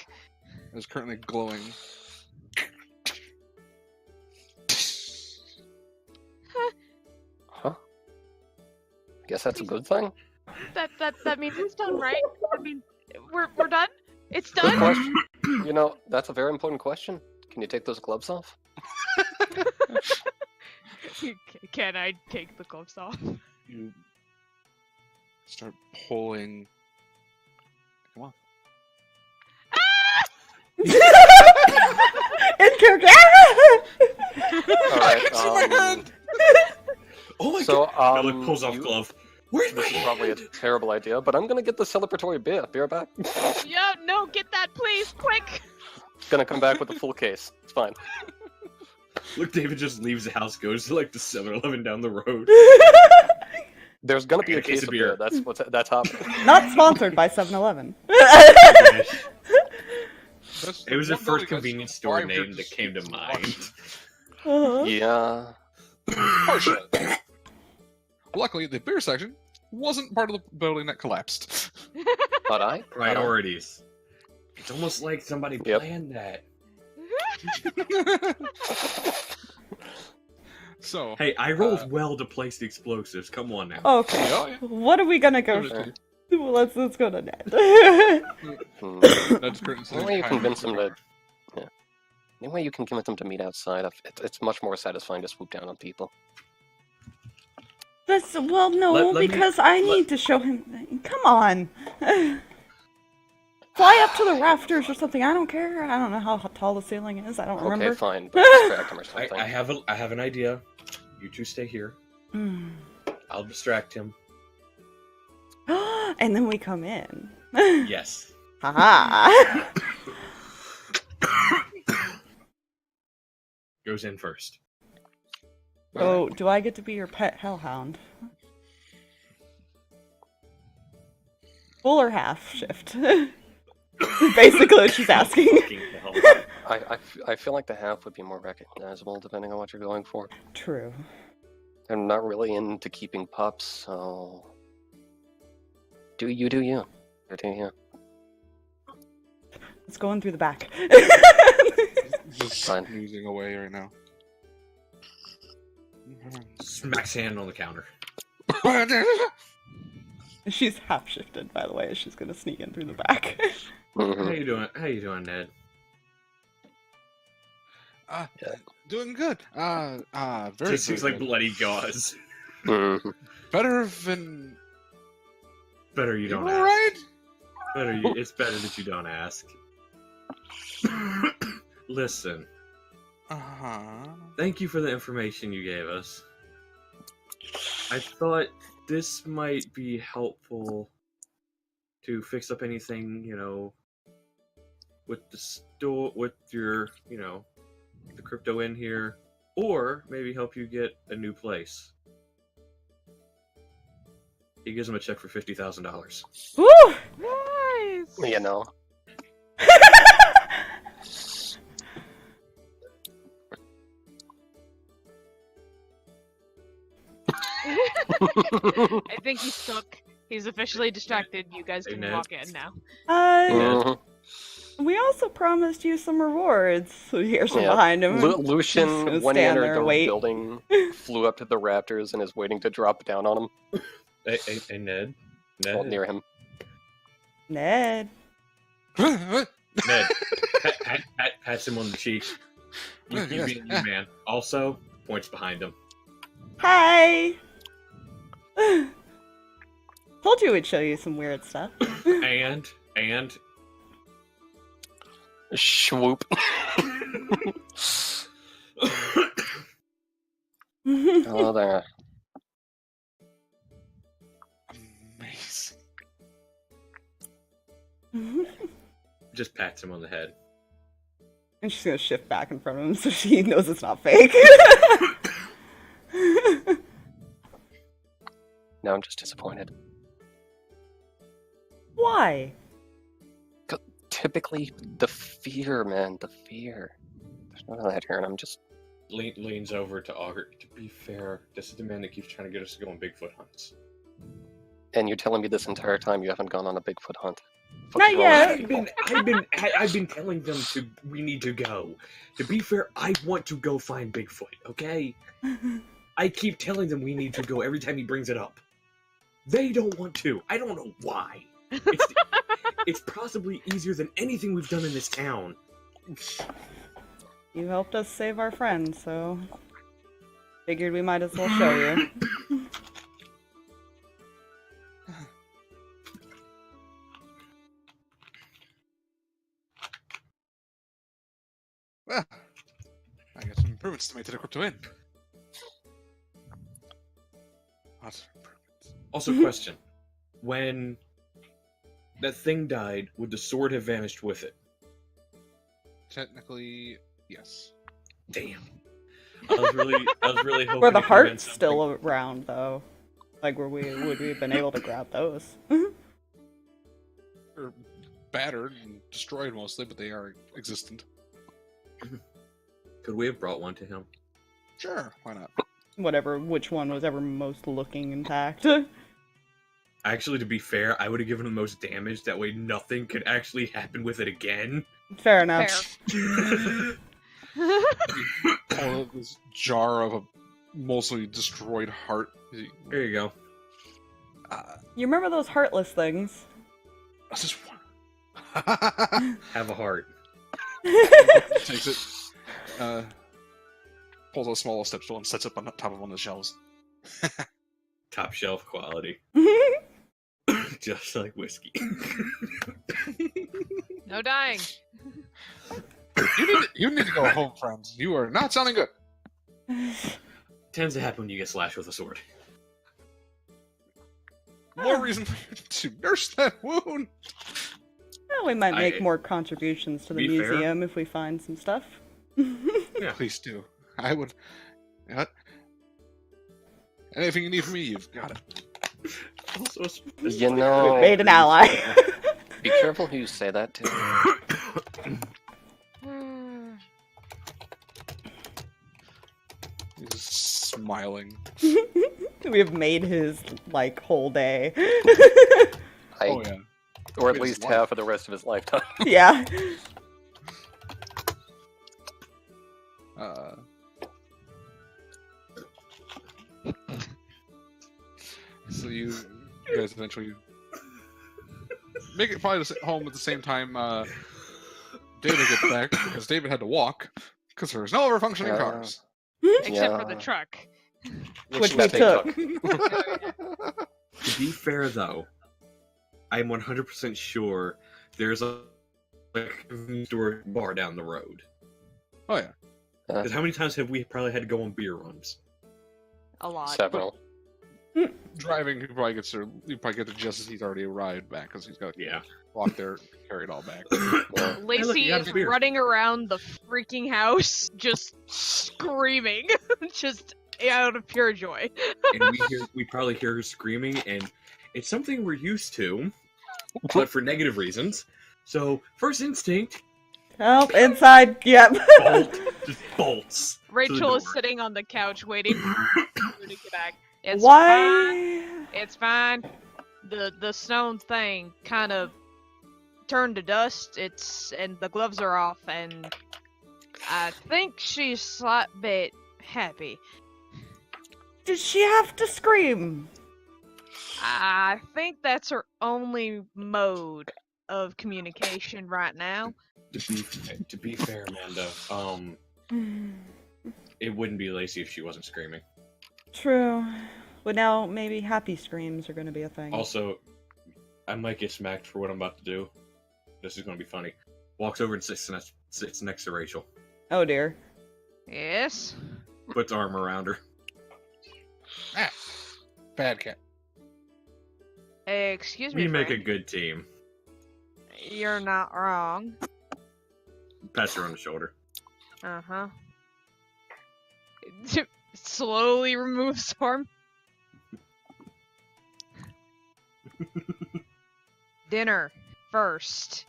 Speaker 5: It's currently glowing.
Speaker 2: Huh? Guess that's a good thing.
Speaker 6: That means it's done, right? I mean, we're done. It's
Speaker 2: Good
Speaker 6: done.
Speaker 2: question. You know, that's a very important question. Can you take those gloves off?
Speaker 6: Can I take the gloves off?
Speaker 5: You start pulling. Come on.
Speaker 1: In character.
Speaker 2: Alright,
Speaker 3: Oh my
Speaker 2: so,
Speaker 3: god! Philip pulls off glove. Where's my
Speaker 2: this is probably a terrible idea, but I'm gonna get the celebratory beer. Be right back.
Speaker 6: Yeah, no, get that, please, quick.
Speaker 2: Gonna come back with a full case. It's fine.
Speaker 3: Look, David just leaves the house, goes to like the 7-Eleven down the road.
Speaker 2: There's gonna be
Speaker 3: I
Speaker 2: a
Speaker 3: got a case
Speaker 2: case
Speaker 3: of
Speaker 2: of beer.
Speaker 3: beer.
Speaker 2: That's happening.
Speaker 1: Not sponsored by 7-Eleven.
Speaker 5: That's
Speaker 3: It was the
Speaker 5: one
Speaker 3: first
Speaker 5: building that's
Speaker 3: convenience store
Speaker 5: 5
Speaker 3: name
Speaker 5: years
Speaker 3: that came to
Speaker 5: to
Speaker 3: mind.
Speaker 5: watch.
Speaker 2: Yeah.
Speaker 5: Partially. Luckily, the beer section wasn't part of the building that collapsed.
Speaker 2: But I
Speaker 3: Priorities. It's almost like somebody
Speaker 2: Yep.
Speaker 3: planned that.
Speaker 5: So,
Speaker 3: Hey, I rolled well to place the explosives. Come on now.
Speaker 1: Okay.
Speaker 5: yeah,
Speaker 1: What are we gonna go
Speaker 5: yeah.
Speaker 1: for? Let's go to Ned.
Speaker 2: Hmm.
Speaker 5: That's current.
Speaker 2: Any way you convince them to, any way you can convince them to meet outside, it's much more satisfying to swoop down on people.
Speaker 1: Well, no,
Speaker 3: Let me-
Speaker 1: because I need to show him. Come on. Fly up to the rafters or something. I don't care. I don't know how tall the ceiling is. I don't remember.
Speaker 2: Okay, fine, but distract him or something.
Speaker 3: I have an idea. You two stay here.
Speaker 1: Hmm.
Speaker 3: I'll distract him.
Speaker 1: And then we come in.
Speaker 3: Yes.
Speaker 1: Haha.
Speaker 3: Goes in first.
Speaker 1: Oh, do I get to be your pet hellhound? Full or half shift? Basically what she's asking.
Speaker 3: Fucking hell.
Speaker 2: I feel like the half would be more recognizable depending on what you're going for.
Speaker 1: True.
Speaker 2: I'm not really into keeping pups, so do you. Or do you?
Speaker 1: It's going through the back.
Speaker 5: Just
Speaker 2: Fine.
Speaker 5: snoozing away right now.
Speaker 3: Smacks hand on the counter.
Speaker 1: She's half shifted, by the way. She's gonna sneak in through the back.
Speaker 3: How
Speaker 2: Mhm.
Speaker 3: you doing? How you doing, Ned?
Speaker 5: Doing good. Very
Speaker 3: Just seems
Speaker 5: very
Speaker 3: like
Speaker 5: good.
Speaker 3: bloody gauze.
Speaker 2: Mhm.
Speaker 5: Better than
Speaker 3: Better you don't
Speaker 5: all
Speaker 3: ask.
Speaker 5: right.
Speaker 3: It's better that you don't ask. Listen, thank you for the information you gave us. I thought this might be helpful to fix up anything, with the store, with your, the crypto in here, or maybe help you get a new place. He gives him a check for $50,000.
Speaker 1: Woo!
Speaker 6: Nice.
Speaker 2: You know.
Speaker 6: I think he's stuck. He's officially distracted. You guys
Speaker 3: Hey,
Speaker 6: can
Speaker 3: Ned.
Speaker 6: walk in now.
Speaker 2: Mhm.
Speaker 1: We also promised you some rewards. So here's from
Speaker 2: Yeah.
Speaker 1: behind him. He's
Speaker 2: Lucian,
Speaker 1: gonna
Speaker 2: when he
Speaker 1: stand
Speaker 2: entered
Speaker 1: there
Speaker 2: the
Speaker 1: and wait.
Speaker 2: building, flew up to the Raptors and is waiting to drop down on him.
Speaker 3: Hey, Ned.
Speaker 2: Well, near him.
Speaker 1: Ned.
Speaker 3: Ned, pats him on the cheek. You
Speaker 5: Yes.
Speaker 3: being you, man. Also, points behind him.
Speaker 1: Hi. Told you we'd show you some weird stuff.
Speaker 3: And
Speaker 2: Swoop.
Speaker 1: That's
Speaker 2: Hello there.
Speaker 5: Amazing.
Speaker 3: just pats him on the head.
Speaker 1: And she's gonna shift back in front of him so she knows it's not fake.
Speaker 2: Now I'm just disappointed.
Speaker 1: Why?
Speaker 2: Typically, the fear, man, the fear. There's none of that here, and I'm just.
Speaker 3: Leans over to Augur. To be fair, this is the man that keeps trying to get us to go on Bigfoot hunts.
Speaker 2: And you're telling me this entire time you haven't gone on a Bigfoot hunt?
Speaker 1: Not yet.
Speaker 3: I've been telling them we need to go. To be fair, I want to go find Bigfoot, okay? I keep telling them we need to go every time he brings it up. They don't want to. I don't know why. It's possibly easier than anything we've done in this town.
Speaker 1: You helped us save our friend, so figured we might as well show you.
Speaker 5: improvements to make to the crypto in. Lots of improvements.
Speaker 3: Also, question: when that thing died, would the sword have vanished with it?
Speaker 5: Technically, yes.
Speaker 3: Damn. I was really hoping.
Speaker 1: Were the
Speaker 3: it could've been
Speaker 1: hearts
Speaker 3: something-
Speaker 1: still around though? Like, would we have been able to grab those?
Speaker 5: They're battered and destroyed mostly, but they are existent.
Speaker 3: Could we have brought one to him?
Speaker 5: Sure, why not?
Speaker 1: Which one was ever most looking intact?
Speaker 3: Actually, to be fair, I would have given him the most damage. That way, nothing could actually happen with it again.
Speaker 1: Fair enough.
Speaker 5: Pull out this jar of a mostly destroyed heart.
Speaker 3: There you go.
Speaker 1: You remember those heartless things?
Speaker 5: That's just one.
Speaker 3: Have a heart.
Speaker 5: Takes it, pulls out a small step stool and sets it up on top of one of the shelves.
Speaker 3: Top shelf quality. Just like whiskey.
Speaker 6: No dying.
Speaker 5: You need to go home, friends. You are not sounding good.
Speaker 3: Tends to happen when you get slashed with a sword.
Speaker 5: More reason for you to nurse that wound.
Speaker 1: Well, we might make
Speaker 3: I-
Speaker 1: more contributions to the
Speaker 3: be fair-
Speaker 1: museum if we find some stuff.
Speaker 3: Yeah.
Speaker 5: Please do. I would. What? Anything you need from me, you've got it.
Speaker 3: Also,
Speaker 2: You know,
Speaker 1: Made an ally.
Speaker 2: be careful who you say that to.
Speaker 5: He's smiling.
Speaker 1: We have made his, like, whole day.
Speaker 5: Oh yeah.
Speaker 2: Or at
Speaker 5: His
Speaker 2: least
Speaker 5: life.
Speaker 2: half of the rest of his lifetime.
Speaker 1: Yeah.
Speaker 5: So you guys eventually make it probably home at the same time David gets back, because David had to walk because there's no other functioning
Speaker 2: Yeah.
Speaker 5: cars.
Speaker 6: Except for the
Speaker 2: Yeah.
Speaker 6: truck.
Speaker 1: Which we
Speaker 2: that they
Speaker 1: took.
Speaker 3: to be fair, though, I'm 100% sure there's a convenience store bar down the road.
Speaker 5: Oh yeah.
Speaker 3: Because how many times have we probably had to go on beer runs?
Speaker 6: A lot.
Speaker 2: Several.
Speaker 5: Driving, he probably gets there. You probably get to just as he's already arrived back because he's got to
Speaker 3: Yeah.
Speaker 5: walk there, and carry it all back.
Speaker 2: Yeah.
Speaker 6: Lacey
Speaker 3: you got
Speaker 6: is
Speaker 3: a beer.
Speaker 6: running around the freaking house, just screaming, just out of pure joy.
Speaker 3: And we probably hear her screaming, and it's something we're used to, but for negative reasons. So, first instinct,
Speaker 1: Help, inside, yep.
Speaker 3: bolt, just bolts. to the
Speaker 6: Rachel is
Speaker 3: door.
Speaker 6: sitting on the couch waiting for her to get back. It's fine.
Speaker 1: Why?
Speaker 6: It's fine. The stone thing kind of turned to dust. And the gloves are off, and I think she's a slight bit happy.
Speaker 1: Did she have to scream?
Speaker 6: I think that's her only mode of communication right now.
Speaker 3: To be fair, Amanda, it wouldn't be Lacy if she wasn't screaming.
Speaker 1: True. But now maybe happy screams are going to be a thing.
Speaker 3: Also, I might get smacked for what I'm about to do. This is going to be funny. Walks over and sits next to Rachel.
Speaker 1: Oh dear.
Speaker 6: Yes.
Speaker 3: Puts arm around her.
Speaker 5: Ah, bad cat.
Speaker 6: Excuse me.
Speaker 3: We make a
Speaker 6: friend.
Speaker 3: good team.
Speaker 6: You're not wrong.
Speaker 3: Pats her on the shoulder.
Speaker 6: Uh-huh. Slowly removes arm. Dinner first.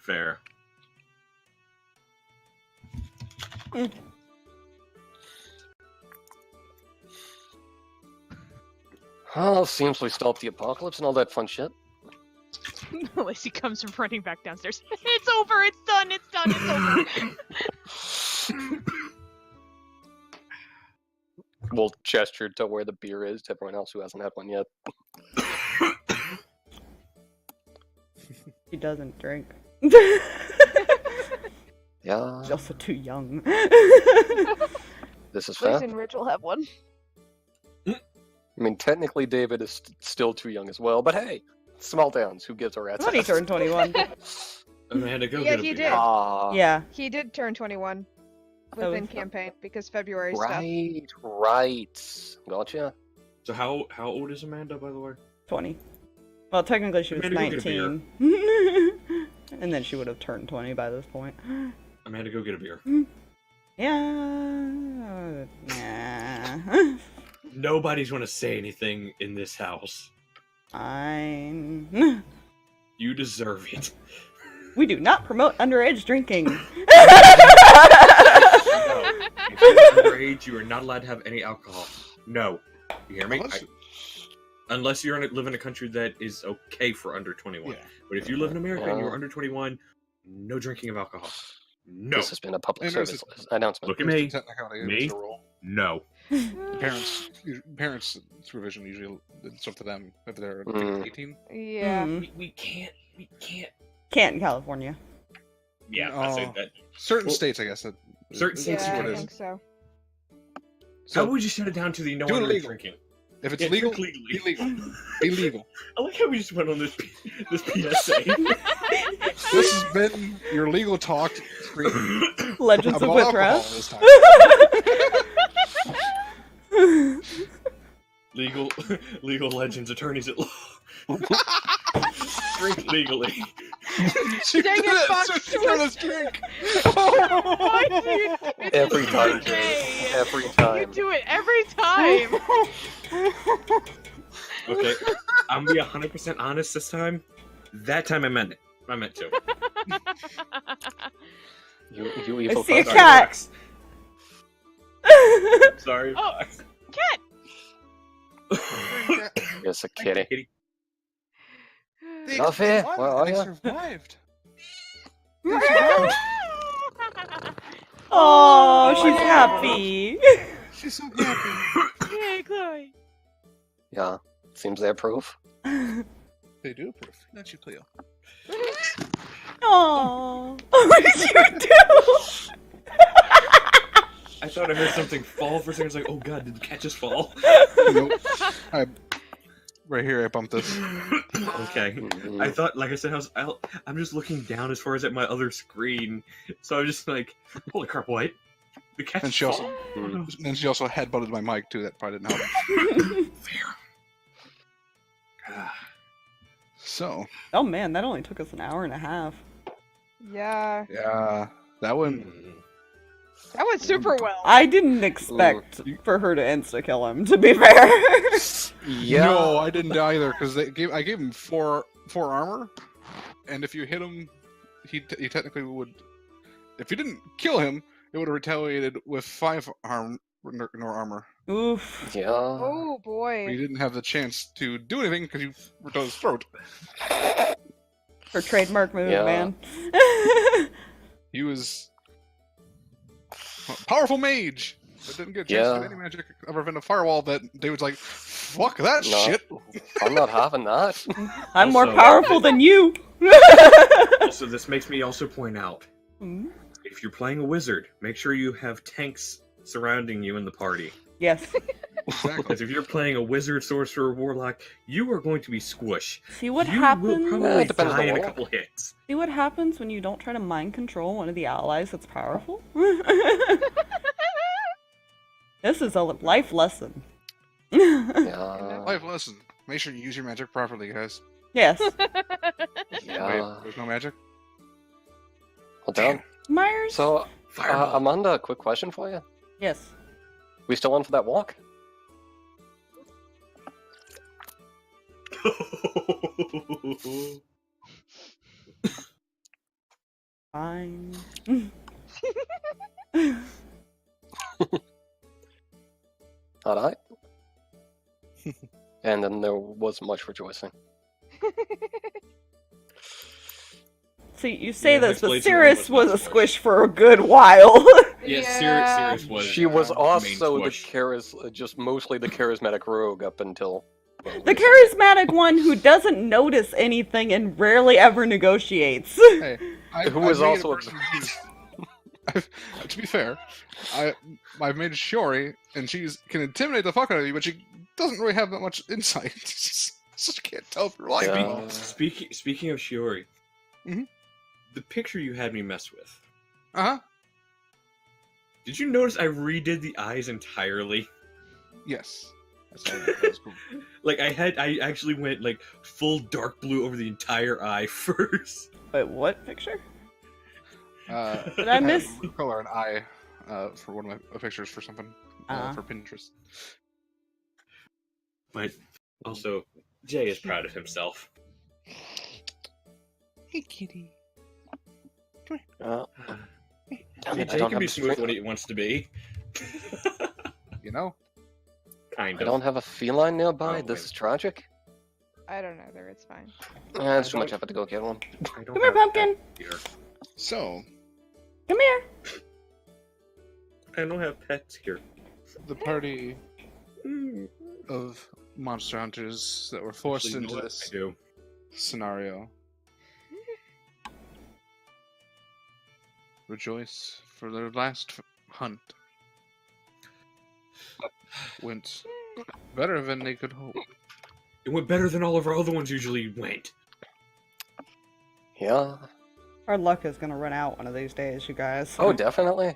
Speaker 3: Fair.
Speaker 2: Well, seems we stopped the apocalypse and all that fun shit.
Speaker 6: Lacey comes running back downstairs. It's over. It's done. It's done. It's over.
Speaker 2: We'll gesture to where the beer is to everyone else who hasn't had one yet.
Speaker 1: She doesn't drink.
Speaker 2: Yeah,
Speaker 1: She's also too young.
Speaker 2: this is fair.
Speaker 6: Lacey and Rich will have one.
Speaker 2: I mean, technically David is still too young as well, but hey, small towns, who gives a rat's
Speaker 1: When he
Speaker 2: ass?
Speaker 1: turned 21.
Speaker 3: And I had to go
Speaker 4: Yeah,
Speaker 3: get a
Speaker 4: he
Speaker 3: beer.
Speaker 4: did.
Speaker 2: Ah,
Speaker 1: Yeah.
Speaker 4: He did turn 21. within
Speaker 1: was-
Speaker 4: campaign because February stuff.
Speaker 2: Right. Gotcha.
Speaker 3: So how old is Amanda, by the way?
Speaker 1: 20. Well, technically she was
Speaker 3: Amanda, go get a beer.
Speaker 1: 19. And then she would have turned 20 by this point.
Speaker 3: Amanda, go get a beer.
Speaker 1: Yeah. Nah.
Speaker 3: Nobody's gonna say anything in this house.
Speaker 1: Fine.
Speaker 3: You deserve it.
Speaker 1: We do not promote underage drinking.
Speaker 3: No. If you're underage, you are not allowed to have any alcohol. No. You hear me? Unless you live in a country that is okay for under 21.
Speaker 5: Yeah.
Speaker 3: But if you live in America and you're under 21, no drinking of alcohol. No.
Speaker 2: This has been a public
Speaker 5: And there's
Speaker 2: service announcement.
Speaker 3: Look at
Speaker 5: There's
Speaker 3: me.
Speaker 5: the technicality of
Speaker 3: Me?
Speaker 5: it's a rule.
Speaker 3: No.
Speaker 5: Parents' supervision usually it's up to them if they're
Speaker 2: Mm.
Speaker 5: 18.
Speaker 4: Yeah.
Speaker 3: We can't.
Speaker 1: Can't in California.
Speaker 3: Yeah, I said that.
Speaker 5: Certain
Speaker 3: Well,
Speaker 5: states, I guess.
Speaker 3: certain
Speaker 5: it's
Speaker 3: states
Speaker 4: Yeah,
Speaker 3: what
Speaker 4: I
Speaker 3: it is.
Speaker 4: think so.
Speaker 5: So
Speaker 3: How would you shut it down to the no
Speaker 5: do it
Speaker 3: underage
Speaker 5: legal.
Speaker 3: drinking?
Speaker 5: if it's
Speaker 3: Yeah,
Speaker 5: legal,
Speaker 3: drink
Speaker 5: be
Speaker 3: legally.
Speaker 5: legal. Be legal.
Speaker 3: I like how we just went on this PSA.
Speaker 5: This has been your legal talk screen
Speaker 1: Legends of
Speaker 5: about alcohol
Speaker 1: Withrath.
Speaker 5: this time.
Speaker 3: legal legends, attorneys at law. Drink legally.
Speaker 5: She
Speaker 4: Dang
Speaker 5: did
Speaker 4: it,
Speaker 5: it,
Speaker 4: Fox,
Speaker 5: so she
Speaker 4: do
Speaker 5: let
Speaker 4: it.
Speaker 5: us drink.
Speaker 6: Why do you do it
Speaker 2: Every
Speaker 6: to
Speaker 2: time,
Speaker 6: me?
Speaker 2: Jay. Every
Speaker 6: You
Speaker 2: time.
Speaker 6: do it every time.
Speaker 3: Okay, I'm gonna be 100% honest this time. That time I meant it. I meant to.
Speaker 2: You evil
Speaker 1: see a
Speaker 2: fuck.
Speaker 1: cat.
Speaker 3: Sorry.
Speaker 6: Oh.
Speaker 3: Fox.
Speaker 6: Cat.
Speaker 2: It's a kitty.
Speaker 3: Kitty.
Speaker 5: They
Speaker 2: Not fair.
Speaker 5: survived.
Speaker 2: Well,
Speaker 5: They
Speaker 2: yeah.
Speaker 5: survived.
Speaker 1: Oh, she's
Speaker 5: my
Speaker 1: happy.
Speaker 5: She's so happy.
Speaker 6: Yay, Chloe.
Speaker 2: Yeah. Seems they approve.
Speaker 5: They do approve. Not you, Cleo.
Speaker 1: Oh, what did you do?
Speaker 3: I thought I heard something fall for a second. I was like, oh god, did the cat just fall?
Speaker 5: Nope. Right here, I bumped this.
Speaker 3: Okay.
Speaker 2: Mhm.
Speaker 3: I thought, like I said, I'm just looking down as far as at my other screen. So I'm just like, holy crap, what? The cat
Speaker 5: And
Speaker 3: just
Speaker 5: she also,
Speaker 3: fall?
Speaker 2: Mm.
Speaker 5: and she also headbutted my mic too. That probably didn't help.
Speaker 3: Fair. Ah.
Speaker 5: So,
Speaker 1: Oh man, that only took us an hour and a half.
Speaker 4: Yeah.
Speaker 5: yeah, that one.
Speaker 3: Mm.
Speaker 4: That went super well.
Speaker 1: I didn't expect for her to insta kill him. To be fair.
Speaker 2: Yeah.
Speaker 5: No, I didn't either because I gave him four armor, and if you hit him, he technically would. If you didn't kill him, it would have retaliated with 5 no armor.
Speaker 1: Oof.
Speaker 2: Yeah.
Speaker 4: Oh
Speaker 5: But you
Speaker 4: boy.
Speaker 5: didn't have the chance to do anything because you were down his throat.
Speaker 1: Her trademark move,
Speaker 2: Yeah.
Speaker 1: man.
Speaker 5: He was a powerful mage. But didn't get a chance to
Speaker 2: Yeah.
Speaker 5: do any magic other than a firewall that David's like, fuck that
Speaker 2: No.
Speaker 5: shit.
Speaker 2: I'm not having that.
Speaker 1: I'm more
Speaker 3: Also-
Speaker 1: powerful than you.
Speaker 3: Also, this makes me also point out,
Speaker 1: Hmm?
Speaker 3: if you're playing a wizard, make sure you have tanks surrounding you in the party.
Speaker 1: Yes.
Speaker 5: Exactly.
Speaker 3: Because if you're playing a wizard, sorcerer, warlock, you are going to be squish.
Speaker 1: See what
Speaker 3: you will
Speaker 1: happens.
Speaker 3: probably
Speaker 2: it depends on
Speaker 3: die
Speaker 2: the
Speaker 3: in a
Speaker 2: warlock.
Speaker 3: couple hits.
Speaker 1: See what happens when you don't try to mind control one of the allies that's powerful? This is a life lesson.
Speaker 2: Yeah.
Speaker 5: Life lesson. Make sure you use your magic properly, guys.
Speaker 1: Yes.
Speaker 2: Yeah.
Speaker 5: Wait, there's no magic?
Speaker 2: Well done.
Speaker 1: Myers?
Speaker 2: So,
Speaker 3: Fireball.
Speaker 2: Amanda, a quick question for you.
Speaker 1: Yes.
Speaker 2: We still on for that walk?
Speaker 1: Fine.
Speaker 2: Alright. And then there wasn't much rejoicing.
Speaker 1: See, you say
Speaker 3: Yeah,
Speaker 1: this, but
Speaker 3: explanation
Speaker 1: Cirrus
Speaker 3: was
Speaker 1: was
Speaker 3: not
Speaker 1: a
Speaker 3: squish.
Speaker 1: squish for a good while.
Speaker 3: Yes,
Speaker 4: Yeah.
Speaker 3: Sirius was.
Speaker 2: She was
Speaker 3: main
Speaker 2: also the
Speaker 3: squish.
Speaker 2: just mostly the charismatic rogue up until. well,
Speaker 1: The
Speaker 2: recently.
Speaker 1: charismatic one who doesn't notice anything and rarely ever negotiates.
Speaker 5: Hey,
Speaker 2: Who
Speaker 5: I've
Speaker 2: is
Speaker 5: made a
Speaker 2: also
Speaker 5: person who's- to be fair, I've made Shiori, and she can intimidate the fuck out of you, but she doesn't really have that much insight. So she can't tell if you're lying.
Speaker 2: Yeah.
Speaker 5: Well.
Speaker 3: Speaking of Shiori,
Speaker 5: Mhm.
Speaker 3: the picture you had me mess with,
Speaker 5: Uh-huh.
Speaker 3: Did you notice I redid the eyes entirely?
Speaker 5: Yes. I saw that. That was cool.
Speaker 3: Like I actually went like full dark blue over the entire eye first.
Speaker 1: Wait, what picture?
Speaker 5: Did
Speaker 1: I miss-
Speaker 5: color an eye for one of my pictures for something for Pinterest?
Speaker 3: But also, Jay is proud of himself.
Speaker 5: Hey, kitty.
Speaker 2: Damn it, I
Speaker 3: Jay
Speaker 2: don't
Speaker 3: can
Speaker 2: have
Speaker 3: be
Speaker 2: a
Speaker 3: smooth
Speaker 2: fe-
Speaker 3: when he wants to be.
Speaker 5: You know?
Speaker 3: Kind
Speaker 2: I
Speaker 3: of.
Speaker 2: don't have a feline nearby.
Speaker 3: Oh,
Speaker 2: This
Speaker 3: wait.
Speaker 2: is tragic.
Speaker 4: I don't either. It's fine.
Speaker 2: It's too much effort to go get one.
Speaker 3: I don't
Speaker 1: Come here,
Speaker 3: have
Speaker 1: Pumpkin.
Speaker 3: pets here.
Speaker 5: So,
Speaker 1: Come here.
Speaker 3: I don't have pets here.
Speaker 5: the party of monster hunters that were forced
Speaker 3: Actually, you know
Speaker 5: into
Speaker 3: what?
Speaker 5: this
Speaker 3: I do.
Speaker 5: scenario rejoice for their last hunt went better than they could hope.
Speaker 3: It went better than all of our other ones usually went.
Speaker 2: Yeah.
Speaker 1: Our luck is gonna run out one of these days, you guys.
Speaker 2: Oh, definitely.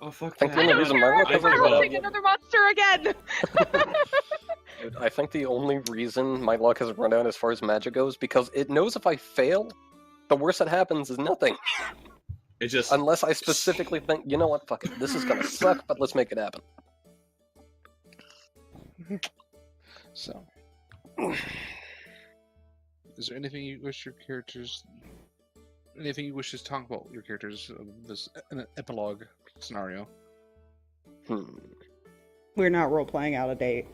Speaker 3: Oh fuck
Speaker 2: think
Speaker 3: that.
Speaker 2: the only reason my luck
Speaker 3: I
Speaker 2: hasn't
Speaker 3: give
Speaker 2: run
Speaker 3: up.
Speaker 2: out
Speaker 6: Take another monster again!
Speaker 2: Dude, I think the only reason my luck hasn't run out as far as magic goes because it knows if I fail, the worst that happens is nothing.
Speaker 3: It just
Speaker 2: Unless I specifically think, you know what, fuck it, this is gonna suck, but let's make it happen.
Speaker 5: So, is there anything you wish your characters, anything you wish to talk about your characters of this an epilogue scenario?
Speaker 1: We're not role playing out a date.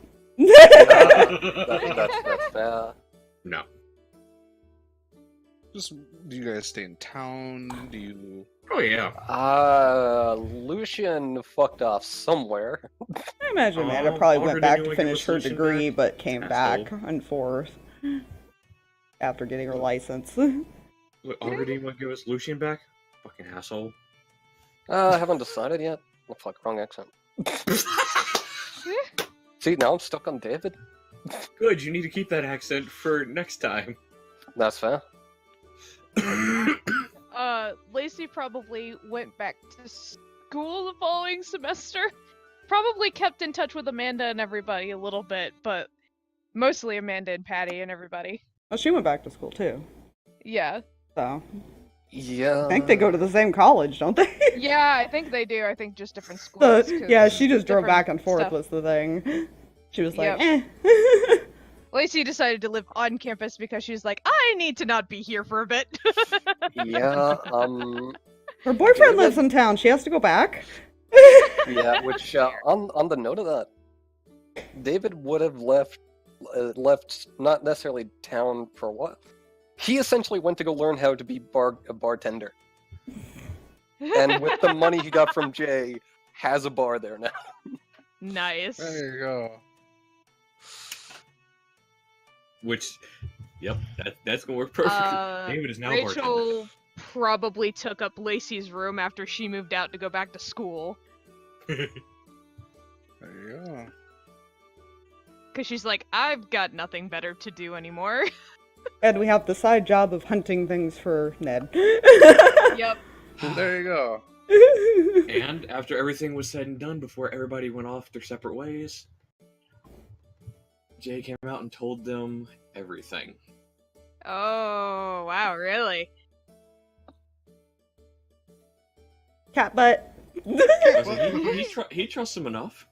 Speaker 2: That's
Speaker 3: no.
Speaker 5: Just, do you guys stay in town? Do you?
Speaker 3: Oh yeah.
Speaker 2: Lucien fucked off somewhere.
Speaker 1: I imagine Amanda
Speaker 3: Oh,
Speaker 1: probably
Speaker 3: Alfred
Speaker 1: went back
Speaker 3: didn't
Speaker 1: to
Speaker 3: wanna
Speaker 1: finish
Speaker 3: give
Speaker 1: her
Speaker 3: us Lucien
Speaker 1: degree,
Speaker 3: back?
Speaker 1: but came back
Speaker 3: Asshole.
Speaker 1: and forth after getting her license.
Speaker 3: Wait, already want to give us Lucien back? Fucking asshole.
Speaker 2: I haven't decided yet. Oh, fuck, wrong accent. See, now I'm stuck on David.
Speaker 3: Good, you need to keep that accent for next time.
Speaker 2: That's fair.
Speaker 6: Lacy probably went back to school the following semester. Probably kept in touch with Amanda and everybody a little bit, but mostly Amanda and Patty and everybody.
Speaker 1: Well, she went back to school too,
Speaker 6: Yeah.
Speaker 1: so
Speaker 2: Yeah.
Speaker 1: I think they go to the same college, don't they?
Speaker 6: Yeah, I think they do. I think just different
Speaker 1: So,
Speaker 6: schools. 'cause
Speaker 1: yeah, she just drove
Speaker 6: different
Speaker 1: back and forth
Speaker 6: stuff.
Speaker 1: was the thing. She was like,
Speaker 6: Yep.
Speaker 1: eh.
Speaker 6: Lacy decided to live on campus because she's like, I need to not be here for a bit.
Speaker 2: Yeah,
Speaker 1: Her boyfriend
Speaker 2: David?
Speaker 1: lives in town. She has to go back.
Speaker 2: yeah, which, on the note of that, David would have left not necessarily town for a while. He essentially went to go learn how to be a bartender. And with the money he got from Jay, has a bar there now.
Speaker 6: Nice.
Speaker 5: There you go.
Speaker 3: Which, yep, that's gonna work perfectly. David is now a bartender.
Speaker 6: Rachel probably took up Lacy's room after she moved out to go back to school.
Speaker 5: There you go.
Speaker 6: Because she's like, I've got nothing better to do anymore.
Speaker 1: And we have the side job of hunting things for Ned.
Speaker 6: Yep.
Speaker 5: There you go.
Speaker 3: And after everything was said and done, before everybody went off their separate ways, Jay came out and told them everything.
Speaker 6: Oh, wow, really?
Speaker 1: Cat butt.
Speaker 3: I was like, he trusts him enough.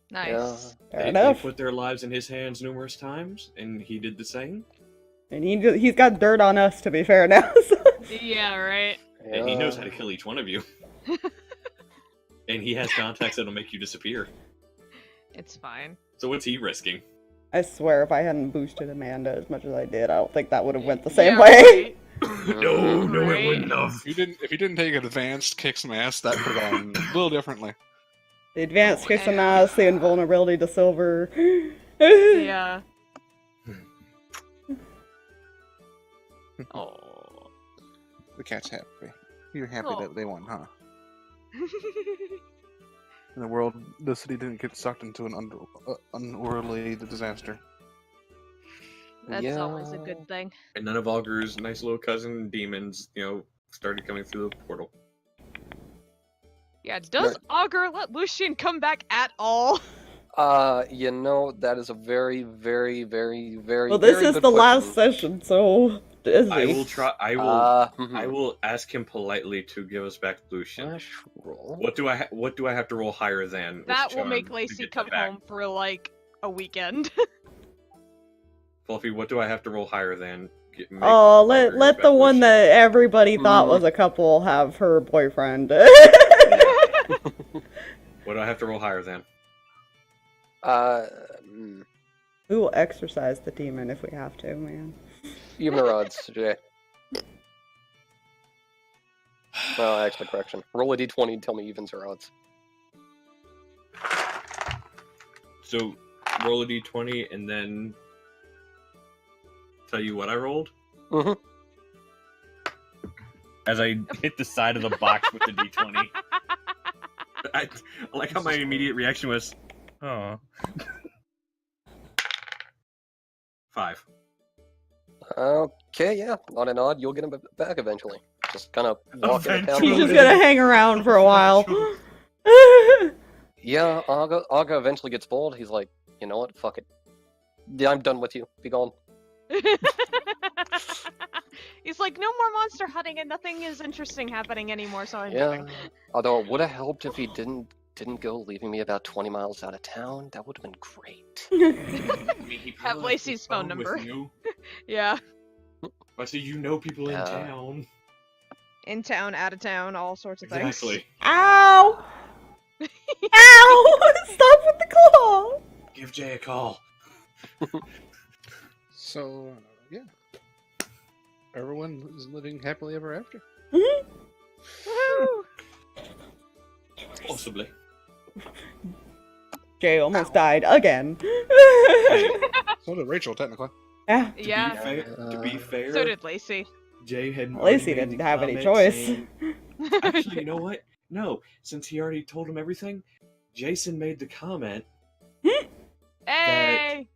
Speaker 6: Nice.
Speaker 1: Fair
Speaker 3: They
Speaker 1: enough.
Speaker 3: put their lives in his hands numerous times, and he did the same.
Speaker 1: And he's got dirt on us, to be fair now. So.
Speaker 6: Yeah, right.
Speaker 3: And he knows how to kill each one of you. And he has contacts that'll make you disappear.
Speaker 6: It's fine.
Speaker 3: So what's he risking?
Speaker 1: I swear, if I hadn't boosted Amanda as much as I did, I don't think that would have went the same
Speaker 6: Yeah,
Speaker 1: way.
Speaker 6: right.
Speaker 3: No,
Speaker 6: Right.
Speaker 3: it wouldn't have.
Speaker 5: If you didn't take advanced kick some ass, that could have gone a little differently.
Speaker 1: The advanced kicks and ass, the invulnerability to silver.
Speaker 6: Yeah. Oh.
Speaker 5: The cat's happy. You're happy
Speaker 6: Aw.
Speaker 5: that they won, huh? In the world, the city didn't get sucked into an unworldly disaster.
Speaker 6: That's always a good thing.
Speaker 3: And none of Augur's nice little cousin demons, started coming through the portal.
Speaker 6: Yeah, does Augur let Lucien come back at all?
Speaker 2: You know, that is a very, very, very, very,
Speaker 1: Well, this
Speaker 2: very
Speaker 1: is
Speaker 2: good
Speaker 1: the
Speaker 2: question.
Speaker 1: last session, so is
Speaker 3: I
Speaker 1: he?
Speaker 3: will try. I
Speaker 2: mhm.
Speaker 3: will ask him politely to give us back Lucian.
Speaker 2: Flash roll.
Speaker 3: What do I have to roll higher than? with
Speaker 6: That will
Speaker 3: charm
Speaker 6: make
Speaker 3: to
Speaker 6: Lacy
Speaker 3: get
Speaker 6: come
Speaker 3: that back?
Speaker 6: home for like a weekend.
Speaker 3: Fluffy, what do I have to roll higher than? Make
Speaker 1: Oh,
Speaker 3: Augur
Speaker 1: let
Speaker 3: back
Speaker 1: the one
Speaker 3: Lucian?
Speaker 1: that everybody thought
Speaker 2: Mm.
Speaker 1: was a couple have her boyfriend.
Speaker 3: What do I have to roll higher than?
Speaker 2: Mm,
Speaker 1: We will exorcise the demon if we have to, man.
Speaker 2: even the odds, Jay. Well, actually, correction. Roll a d20 and tell me evens or odds.
Speaker 3: So roll a d20 and then tell you what I rolled.
Speaker 2: Mhm.
Speaker 7: As I hit the side of the box with the d20.
Speaker 3: I like how my immediate reaction was
Speaker 7: Oh.
Speaker 3: 5.
Speaker 2: Okay, yeah. On an odd, you'll get him back eventually. Just kind of walk into town.
Speaker 1: He's
Speaker 7: Eventually.
Speaker 1: just gonna hang around for a while.
Speaker 2: Yeah, Aga eventually gets bold. He's like, you know what? Fuck it. Yeah, I'm done with you. Be gone.
Speaker 6: He's like, no more monster hunting and nothing is interesting happening anymore, so I'm
Speaker 2: Yeah.
Speaker 6: leaving.
Speaker 2: Although it would have helped if he didn't go, leaving me about 20 miles out of town. That would have been great.
Speaker 6: Have Lacy's phone number. Yeah.
Speaker 3: I see you know people in
Speaker 2: Yeah.
Speaker 3: town.
Speaker 6: In town, out of town, all sorts of things.
Speaker 3: Exactly.
Speaker 1: Ow! Ow! Stop with the claw!
Speaker 3: Give Jay a call.
Speaker 5: So, yeah. Everyone is living happily ever after.
Speaker 6: Woohoo!
Speaker 3: Possibly.
Speaker 1: Jay almost died again.
Speaker 5: So did Rachel, technically.
Speaker 1: Yeah.
Speaker 6: Yeah,
Speaker 3: To be fair,
Speaker 6: so did Lacy.
Speaker 3: Jay had
Speaker 1: Lacy
Speaker 3: already made
Speaker 1: didn't
Speaker 3: the
Speaker 1: have any
Speaker 3: comment
Speaker 1: choice.
Speaker 3: saying- Actually, you know what? No, since he already told him everything, Jason made the comment
Speaker 6: Hey!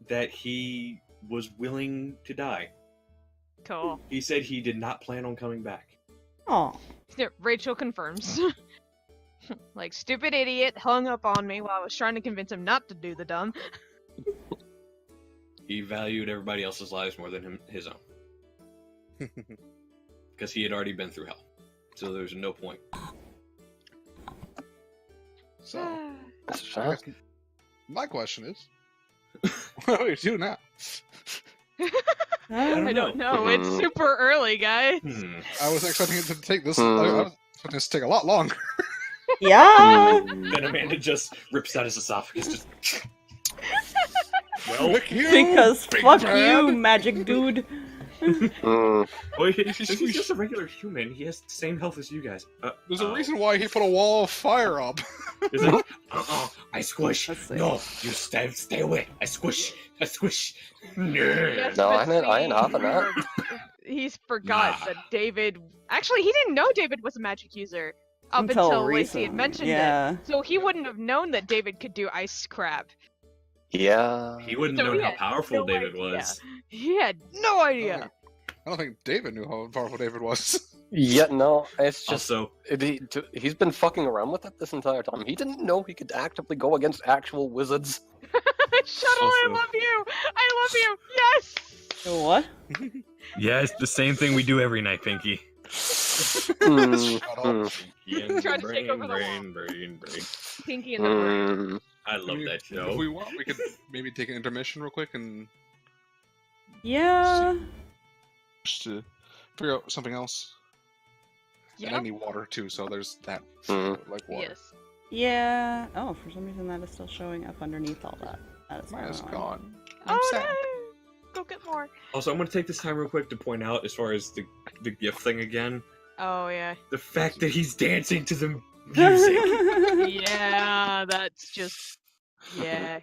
Speaker 3: that he was willing to die.
Speaker 6: Cool.
Speaker 3: He said he did not plan on coming back.
Speaker 1: Aw.
Speaker 6: Yeah, Rachel confirms. Like, stupid idiot hung up on me while I was trying to convince him not to do the dumb.
Speaker 3: He valued everybody else's lives more than his own. Because he had already been through hell. So there's no point.
Speaker 5: So, I
Speaker 2: So,
Speaker 5: guess my question is, what do we do now?
Speaker 6: I don't know. It's
Speaker 2: Hmm.
Speaker 6: super early, guys.
Speaker 5: I was expecting it to take this.
Speaker 2: Hmm.
Speaker 5: I was expecting this to take a lot longer.
Speaker 1: Yeah.
Speaker 3: Then Amanda just rips out his esophagus. Just. Well,
Speaker 5: Frick you,
Speaker 1: Because
Speaker 5: Big
Speaker 1: fuck
Speaker 5: Brad.
Speaker 1: you, magic dude.
Speaker 2: mm,
Speaker 3: well, since he's just a regular human, he has the same health as you guys.
Speaker 5: There's a reason why he put a wall of fire up.
Speaker 3: Is it? I squish.
Speaker 1: Let's see.
Speaker 3: No, you stay away. I squish. No.
Speaker 6: Yes,
Speaker 2: No,
Speaker 6: but
Speaker 2: I ain't hopping that.
Speaker 6: He's forgot
Speaker 3: Nah.
Speaker 6: that David. Actually, he didn't know David was a magic user up
Speaker 1: Until
Speaker 6: until Lacy
Speaker 1: recent.
Speaker 6: had mentioned
Speaker 1: Yeah.
Speaker 6: it. So he wouldn't have known that David could do ice crab.
Speaker 2: yeah.
Speaker 3: He wouldn't
Speaker 6: So
Speaker 3: know
Speaker 6: he
Speaker 3: how
Speaker 6: had
Speaker 3: powerful
Speaker 6: no
Speaker 3: David
Speaker 6: idea.
Speaker 3: was.
Speaker 6: He had no idea.
Speaker 5: I don't think David knew how powerful David was.
Speaker 2: Yeah, no, it's just
Speaker 3: Also,
Speaker 2: he's been fucking around with it this entire time. He didn't know he could actively go against actual wizards.
Speaker 6: Shuttle, I
Speaker 3: Also-
Speaker 6: love you. I love you. Yes.
Speaker 1: What?
Speaker 7: Yeah, it's the same thing we do every night, Pinky.
Speaker 2: Mm,
Speaker 5: Shut up.
Speaker 2: mm,
Speaker 6: Tried to take over the
Speaker 3: brain.
Speaker 6: Pinky in the brain.
Speaker 2: mm.
Speaker 3: I love that
Speaker 5: If
Speaker 3: show.
Speaker 5: we want, we could maybe take an intermission real quick and
Speaker 1: Yeah.
Speaker 5: just to figure out something else. And I
Speaker 6: Yeah.
Speaker 5: need water too, so there's that.
Speaker 2: Mm.
Speaker 5: Like water.
Speaker 6: Yes.
Speaker 1: Yeah. Oh, for some reason that is still showing up underneath all that. That is
Speaker 5: Mine is
Speaker 1: annoying.
Speaker 5: gone. I'm
Speaker 6: Oh
Speaker 5: sad.
Speaker 6: no. Go get more.
Speaker 3: Also, I'm going to take this time real quick to point out, as far as the gift thing again,
Speaker 6: Oh yeah.
Speaker 3: the fact that he's dancing to the music.
Speaker 6: Yeah, that's just. Yeah.